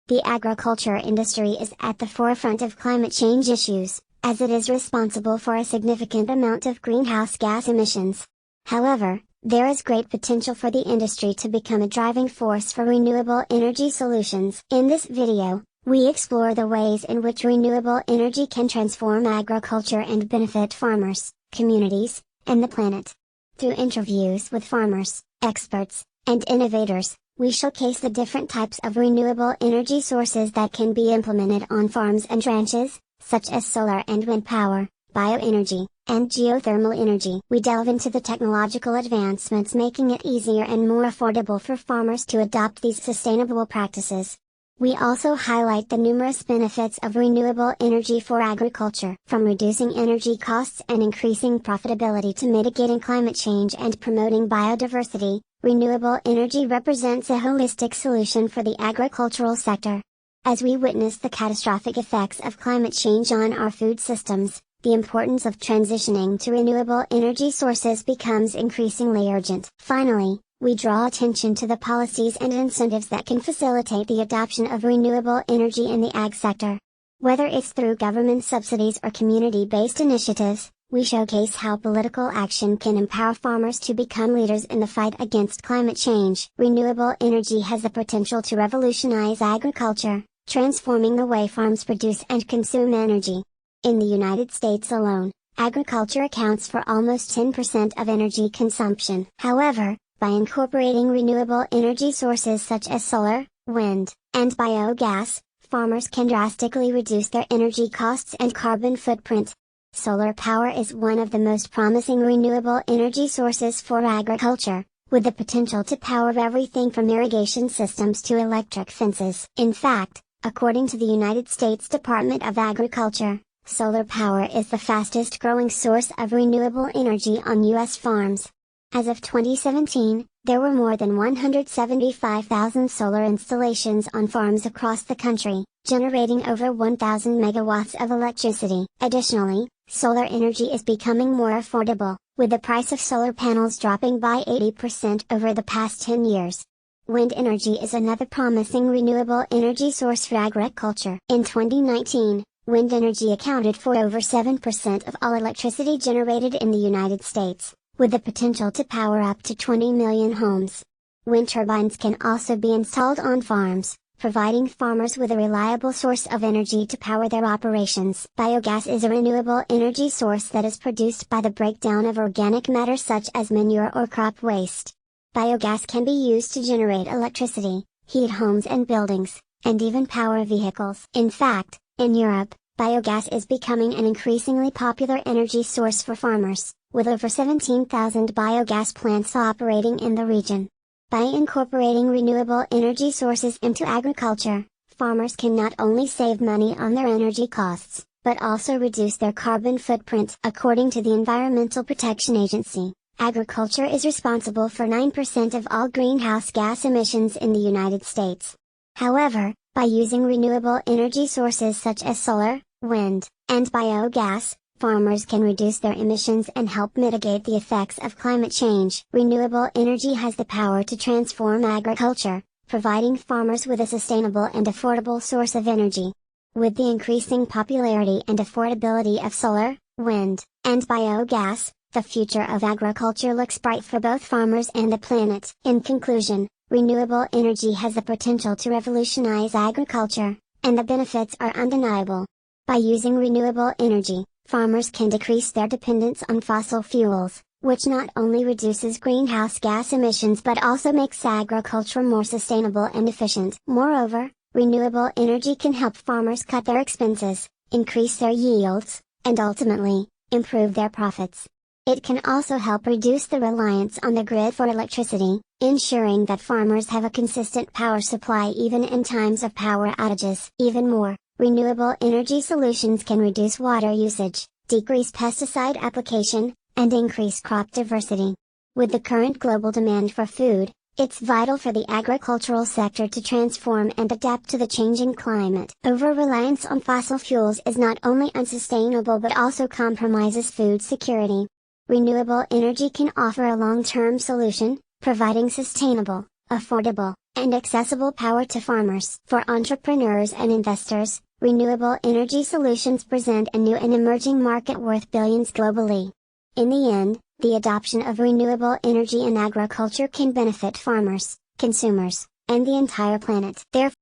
The agriculture industry is at the forefront of climate change issues, as it is responsible for a significant amount of greenhouse gas emissions. However, there is great potential for the industry to become a driving force for renewable energy solutions. In this video, we explore the ways in which renewable energy can transform agriculture and benefit farmers, communities, and the planet. Through interviews with farmers, experts, and innovators, we showcase the different types of renewable energy sources that can be implemented on farms and ranches, such as solar and wind power, bioenergy, and geothermal energy. We delve into the technological advancements making it easier and more affordable for farmers to adopt these sustainable practices. We also highlight the numerous benefits of renewable energy for agriculture, from reducing energy costs and increasing profitability to mitigating climate change and promoting biodiversity. Renewable energy represents a holistic solution for the agricultural sector. As we witness the catastrophic effects of climate change on our food systems, the importance of transitioning to renewable energy sources becomes increasingly urgent. Finally, we draw attention to the policies and incentives that can facilitate the adoption of renewable energy in the ag sector. Whether it's through government subsidies or community-based initiatives, we showcase how political action can empower farmers to become leaders in the fight against climate change. Renewable energy has the potential to revolutionize agriculture, transforming the way farms produce and consume energy. In the United States alone, agriculture accounts for almost 10% of energy consumption. However, by incorporating renewable energy sources such as solar, wind, and biogas, farmers can drastically reduce their energy costs and carbon footprint. Solar power is one of the most promising renewable energy sources for agriculture, with the potential to power everything from irrigation systems to electric fences. In fact, according to the United States Department of Agriculture, solar power is the fastest growing source of renewable energy on U.S. farms. As of 2017, there were more than 175,000 solar installations on farms across the country, generating over 1,000 megawatts of electricity. Additionally, solar energy is becoming more affordable, with the price of solar panels dropping by 80% over the past 10 years. Wind energy is another promising renewable energy source for agriculture. In 2019, wind energy accounted for over 7% of all electricity generated in the United States, with the potential to power up to 20 million homes. Wind turbines can also be installed on farms, providing farmers with a reliable source of energy to power their operations. Biogas is a renewable energy source that is produced by the breakdown of organic matter such as manure or crop waste. Biogas can be used to generate electricity, heat homes and buildings, and even power vehicles. In fact, in Europe, biogas is becoming an increasingly popular energy source for farmers, with over 17,000 biogas plants operating in the region. By incorporating renewable energy sources into agriculture, farmers can not only save money on their energy costs, but also reduce their carbon footprint. According to the Environmental Protection Agency, agriculture is responsible for 9% of all greenhouse gas emissions in the United States. However, by using renewable energy sources such as solar, wind, and biogas, farmers can reduce their emissions and help mitigate the effects of climate change. Renewable energy has the power to transform agriculture, providing farmers with a sustainable and affordable source of energy. With the increasing popularity and affordability of solar, wind, and biogas, the future of agriculture looks bright for both farmers and the planet. In conclusion, renewable energy has the potential to revolutionize agriculture, and the benefits are undeniable. By using renewable energy, farmers can decrease their dependence on fossil fuels, which not only reduces greenhouse gas emissions but also makes agriculture more sustainable and efficient. Moreover, renewable energy can help farmers cut their expenses, increase their yields, and ultimately, improve their profits. It can also help reduce the reliance on the grid for electricity, ensuring that farmers have a consistent power supply even in times of power outages. Even more, renewable energy solutions can reduce water usage, decrease pesticide application, and increase crop diversity. With the current global demand for food, it's vital for the agricultural sector to transform and adapt to the changing climate. Over-reliance on fossil fuels is not only unsustainable but also compromises food security. Renewable energy can offer a long-term solution, providing sustainable, affordable, and accessible power to farmers. For entrepreneurs and investors, renewable energy solutions present a new and emerging market worth billions globally. In the end, the adoption of renewable energy in agriculture can benefit farmers, consumers, and the entire planet. Therefore,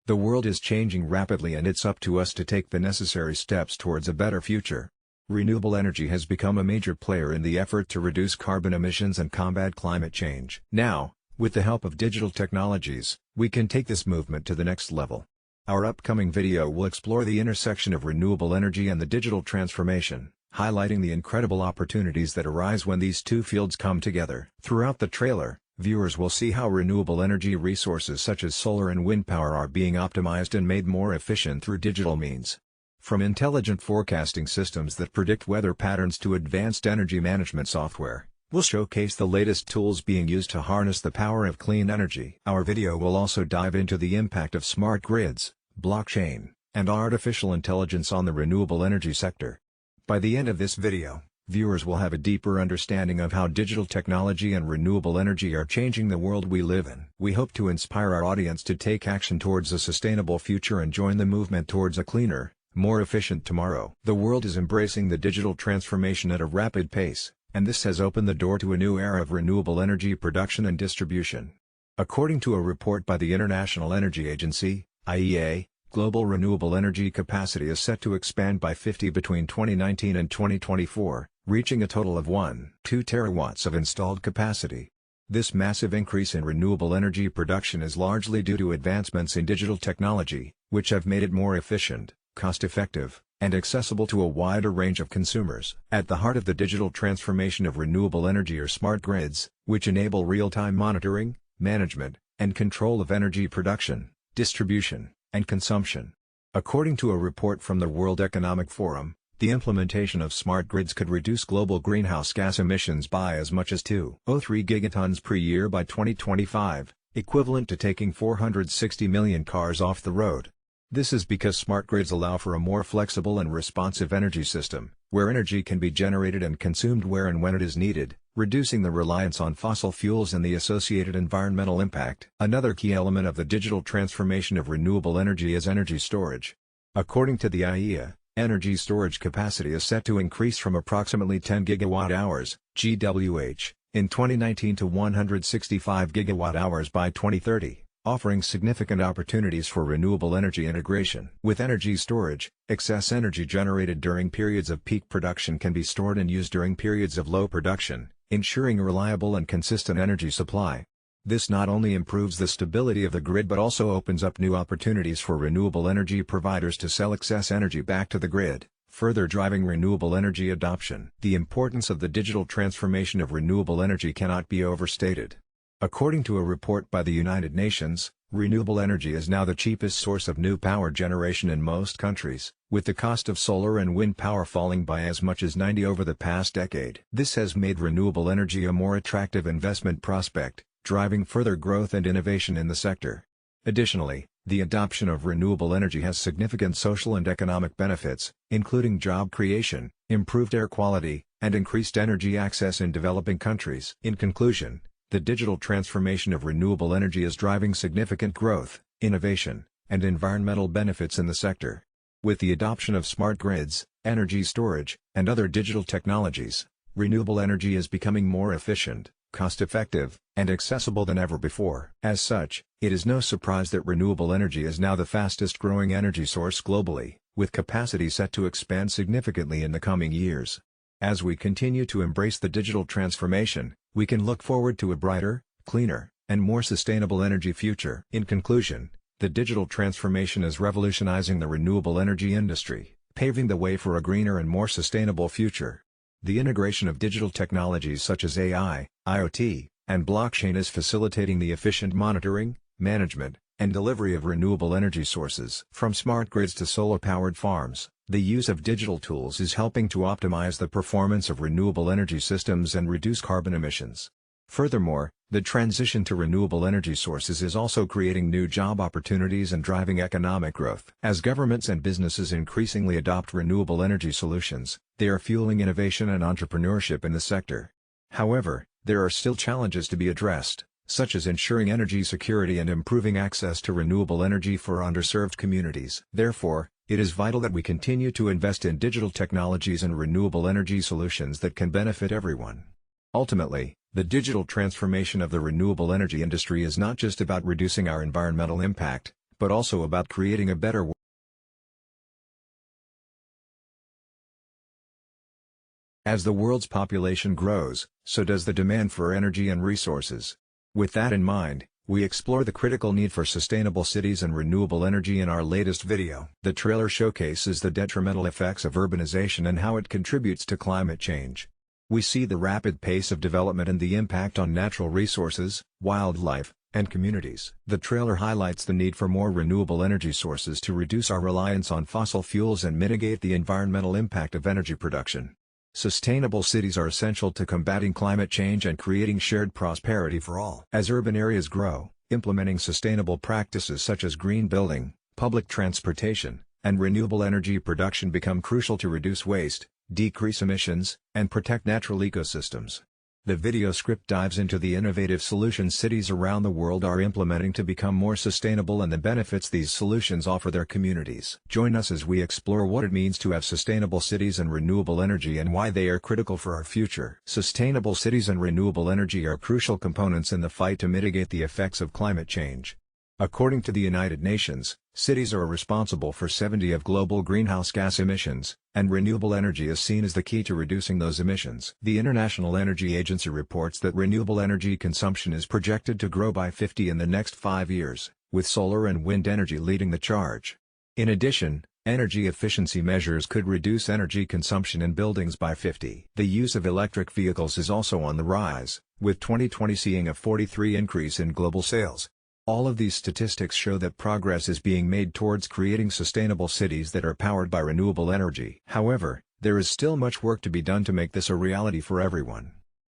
the world is changing rapidly and it's up to us to take the necessary steps towards a better future. Renewable energy has become a major player in the effort to reduce carbon emissions and combat climate change. Now, with the help of digital technologies, we can take this movement to the next level. Our upcoming video will explore the intersection of renewable energy and the digital transformation, highlighting the incredible opportunities that arise when these two fields come together. Throughout the trailer, viewers will see how renewable energy resources such as solar and wind power are being optimized and made more efficient through digital means. From intelligent forecasting systems that predict weather patterns to advanced energy management software, we'll showcase the latest tools being used to harness the power of clean energy. Our video will also dive into the impact of smart grids, blockchain, and artificial intelligence on the renewable energy sector. By the end of this video, viewers will have a deeper understanding of how digital technology and renewable energy are changing the world we live in. We hope to inspire our audience to take action towards a sustainable future and join the movement towards a cleaner, more efficient tomorrow. The world is embracing the digital transformation at a rapid pace, and this has opened the door to a new era of renewable energy production and distribution. According to a report by the International Energy Agency, IEA, global renewable energy capacity is set to expand by 50% between 2019 and 2024, reaching a total of 1.2 terawatts of installed capacity. This massive increase in renewable energy production is largely due to advancements in digital technology, which have made it more efficient, cost-effective, and accessible to a wider range of consumers. At the heart of the digital transformation of renewable energy are smart grids, which enable real-time monitoring, management, and control of energy production, distribution, and consumption. According to a report from the World Economic Forum, the implementation of smart grids could reduce global greenhouse gas emissions by as much as 2.03 gigatons per year by 2025, equivalent to taking 460 million cars off the road. This is because smart grids allow for a more flexible and responsive energy system, where energy can be generated and consumed where and when it is needed, reducing the reliance on fossil fuels and the associated environmental impact. Another key element of the digital transformation of renewable energy is energy storage. According to the IEA, energy storage capacity is set to increase from approximately 10 gigawatt-hours (GWh) in 2019 to 165 gigawatt-hours by 2030, offering significant opportunities for renewable energy integration. With energy storage, excess energy generated during periods of peak production can be stored and used during periods of low production, ensuring a reliable and consistent energy supply. This not only improves the stability of the grid but also opens up new opportunities for renewable energy providers to sell excess energy back to the grid, further driving renewable energy adoption. The importance of the digital transformation of renewable energy cannot be overstated. According to a report by the United Nations, renewable energy is now the cheapest source of new power generation in most countries, with the cost of solar and wind power falling by as much as 90% over the past decade. This has made renewable energy a more attractive investment prospect, driving further growth and innovation in the sector. Additionally, the adoption of renewable energy has significant social and economic benefits, including job creation, improved air quality, and increased energy access in developing countries. In conclusion, the digital transformation of renewable energy is driving significant growth, innovation, and environmental benefits in the sector. With the adoption of smart grids, energy storage, and other digital technologies, renewable energy is becoming more efficient, cost-effective, and accessible than ever before. As such, it is no surprise that renewable energy is now the fastest-growing energy source globally, with capacity set to expand significantly in the coming years. As we continue to embrace the digital transformation, we can look forward to a brighter, cleaner, and more sustainable energy future. In conclusion, the digital transformation is revolutionizing the renewable energy industry, paving the way for a greener and more sustainable future. The integration of digital technologies such as AI, IoT, and blockchain is facilitating the efficient monitoring, management, and delivery of renewable energy sources. From smart grids to solar-powered farms, the use of digital tools is helping to optimize the performance of renewable energy systems and reduce carbon emissions. Furthermore, the transition to renewable energy sources is also creating new job opportunities and driving economic growth. As governments and businesses increasingly adopt renewable energy solutions, they are fueling innovation and entrepreneurship in the sector. However, there are still challenges to be addressed, such as ensuring energy security and improving access to renewable energy for underserved communities. Therefore, it is vital that we continue to invest in digital technologies and renewable energy solutions that can benefit everyone. Ultimately, the digital transformation of the renewable energy industry is not just about reducing our environmental impact, but also about creating a better world. As the world's population grows, so does the demand for energy and resources. With that in mind, we explore the critical need for sustainable cities and renewable energy in our latest video. The trailer showcases the detrimental effects of urbanization and how it contributes to climate change. We see the rapid pace of development and the impact on natural resources, wildlife, and communities. The trailer highlights the need for more renewable energy sources to reduce our reliance on fossil fuels and mitigate the environmental impact of energy production. Sustainable cities are essential to combating climate change and creating shared prosperity for all. As urban areas grow, implementing sustainable practices such as green building, public transportation, and renewable energy production become crucial to reduce waste, decrease emissions, and protect natural ecosystems. The video script dives into the innovative solutions cities around the world are implementing to become more sustainable and the benefits these solutions offer their communities. Join us as we explore what it means to have sustainable cities and renewable energy and why they are critical for our future. Sustainable cities and renewable energy are crucial components in the fight to mitigate the effects of climate change. According to the United Nations, cities are responsible for 70% of global greenhouse gas emissions, and renewable energy is seen as the key to reducing those emissions. The International Energy Agency reports that renewable energy consumption is projected to grow by 50% in the next 5 years, with solar and wind energy leading the charge. In addition, energy efficiency measures could reduce energy consumption in buildings by 50%. The use of electric vehicles is also on the rise, with 2020 seeing a 43% increase in global sales. All of these statistics show that progress is being made towards creating sustainable cities that are powered by renewable energy. However, there is still much work to be done to make this a reality for everyone.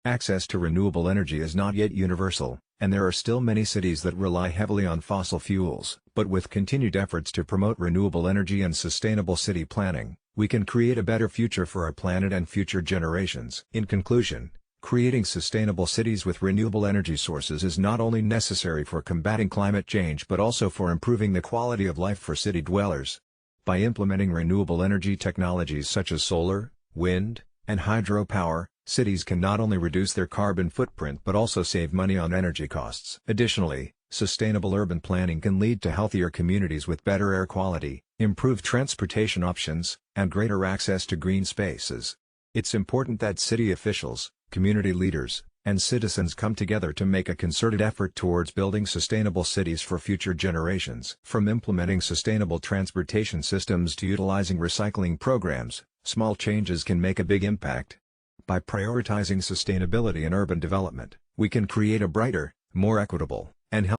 Access to renewable energy is not yet universal, and there are still many cities that rely heavily on fossil fuels. But with continued efforts to promote renewable energy and sustainable city planning, we can create a better future for our planet and future generations. In conclusion, creating sustainable cities with renewable energy sources is not only necessary for combating climate change but also for improving the quality of life for city dwellers. By implementing renewable energy technologies such as solar, wind, and hydropower, cities can not only reduce their carbon footprint but also save money on energy costs. Additionally, sustainable urban planning can lead to healthier communities with better air quality, improved transportation options, and greater access to green spaces. It's important that city officials, community leaders, and citizens come together to make a concerted effort towards building sustainable cities for future generations. From implementing sustainable transportation systems to utilizing recycling programs, small changes can make a big impact. By prioritizing sustainability in urban development, we can create a brighter, more equitable, and healthy.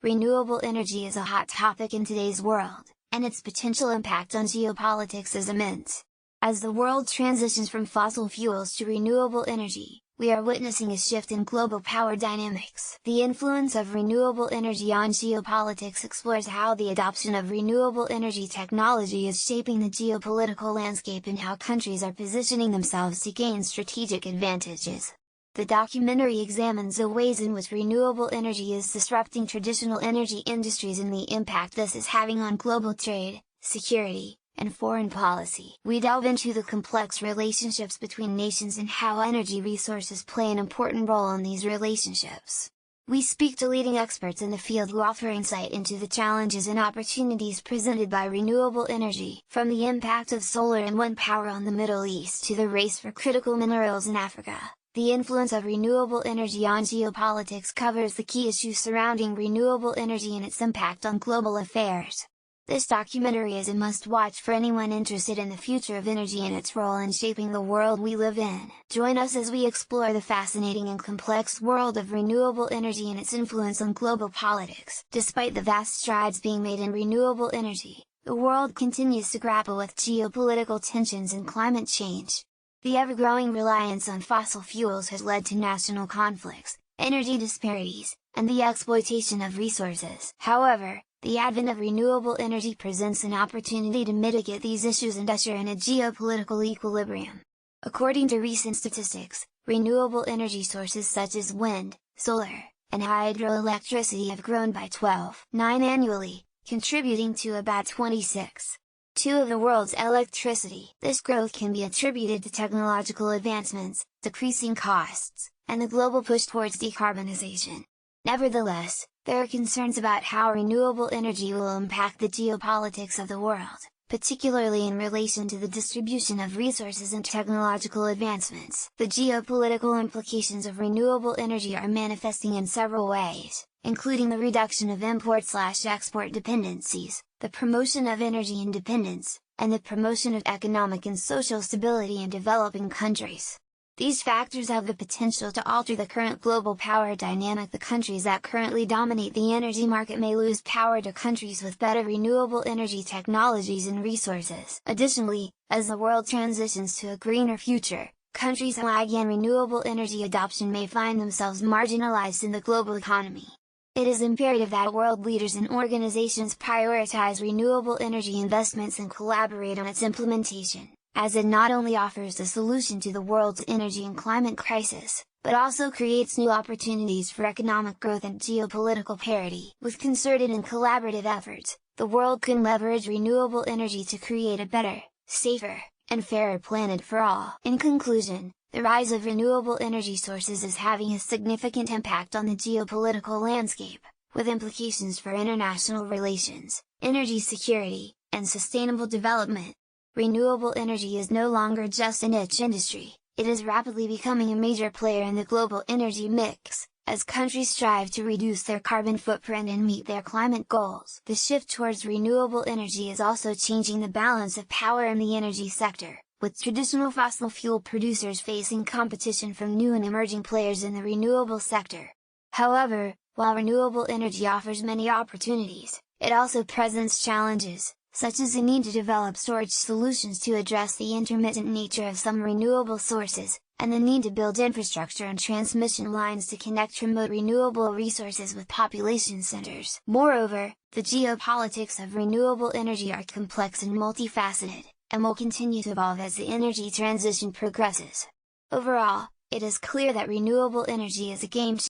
Renewable energy is a hot topic in today's world, and its potential impact on geopolitics is immense. As the world transitions from fossil fuels to renewable energy, we are witnessing a shift in global power dynamics. The influence of renewable energy on geopolitics explores how the adoption of renewable energy technology is shaping the geopolitical landscape and how countries are positioning themselves to gain strategic advantages. The documentary examines the ways in which renewable energy is disrupting traditional energy industries and the impact this is having on global trade, security, and foreign policy. We delve into the complex relationships between nations and how energy resources play an important role in these relationships. We speak to leading experts in the field who offer insight into the challenges and opportunities presented by renewable energy, from the impact of solar and wind power on the Middle East to the race for critical minerals in Africa. The influence of renewable energy on geopolitics covers the key issues surrounding renewable energy and its impact on global affairs. This documentary is a must-watch for anyone interested in the future of energy and its role in shaping the world we live in. Join us as we explore the fascinating and complex world of renewable energy and its influence on global politics. Despite the vast strides being made in renewable energy, the world continues to grapple with geopolitical tensions and climate change. The ever-growing reliance on fossil fuels has led to national conflicts, energy disparities, and the exploitation of resources. However, the advent of renewable energy presents an opportunity to mitigate these issues and usher in a geopolitical equilibrium. According to recent statistics, renewable energy sources such as wind, solar, and hydroelectricity have grown by 12.9% annually, contributing to about 26.2% of the world's electricity. This growth can be attributed to technological advancements, decreasing costs, and the global push towards decarbonization. Nevertheless, there are concerns about how renewable energy will impact the geopolitics of the world, particularly in relation to the distribution of resources and technological advancements. The geopolitical implications of renewable energy are manifesting in several ways, including the reduction of import/export dependencies, the promotion of energy independence, and the promotion of economic and social stability in developing countries. These factors have the potential to alter the current global power dynamic. The countries that currently dominate the energy market may lose power to countries with better renewable energy technologies and resources. Additionally, as the world transitions to a greener future, countries lagging in renewable energy adoption may find themselves marginalized in the global economy. It is imperative that world leaders and organizations prioritize renewable energy investments and collaborate on its implementation, as it not only offers a solution to the world's energy and climate crisis, but also creates new opportunities for economic growth and geopolitical parity. With concerted and collaborative efforts, the world can leverage renewable energy to create a better, safer, and fairer planet for all. In conclusion, the rise of renewable energy sources is having a significant impact on the geopolitical landscape, with implications for international relations, energy security, and sustainable development. Renewable energy is no longer just a niche industry, it is rapidly becoming a major player in the global energy mix, as countries strive to reduce their carbon footprint and meet their climate goals. The shift towards renewable energy is also changing the balance of power in the energy sector, with traditional fossil fuel producers facing competition from new and emerging players in the renewable sector. However, while renewable energy offers many opportunities, it also presents challenges, such as the need to develop storage solutions to address the intermittent nature of some renewable sources, and the need to build infrastructure and transmission lines to connect remote renewable resources with population centers. Moreover, the geopolitics of renewable energy are complex and multifaceted, and will continue to evolve as the energy transition progresses. Overall, it is clear that renewable energy is a game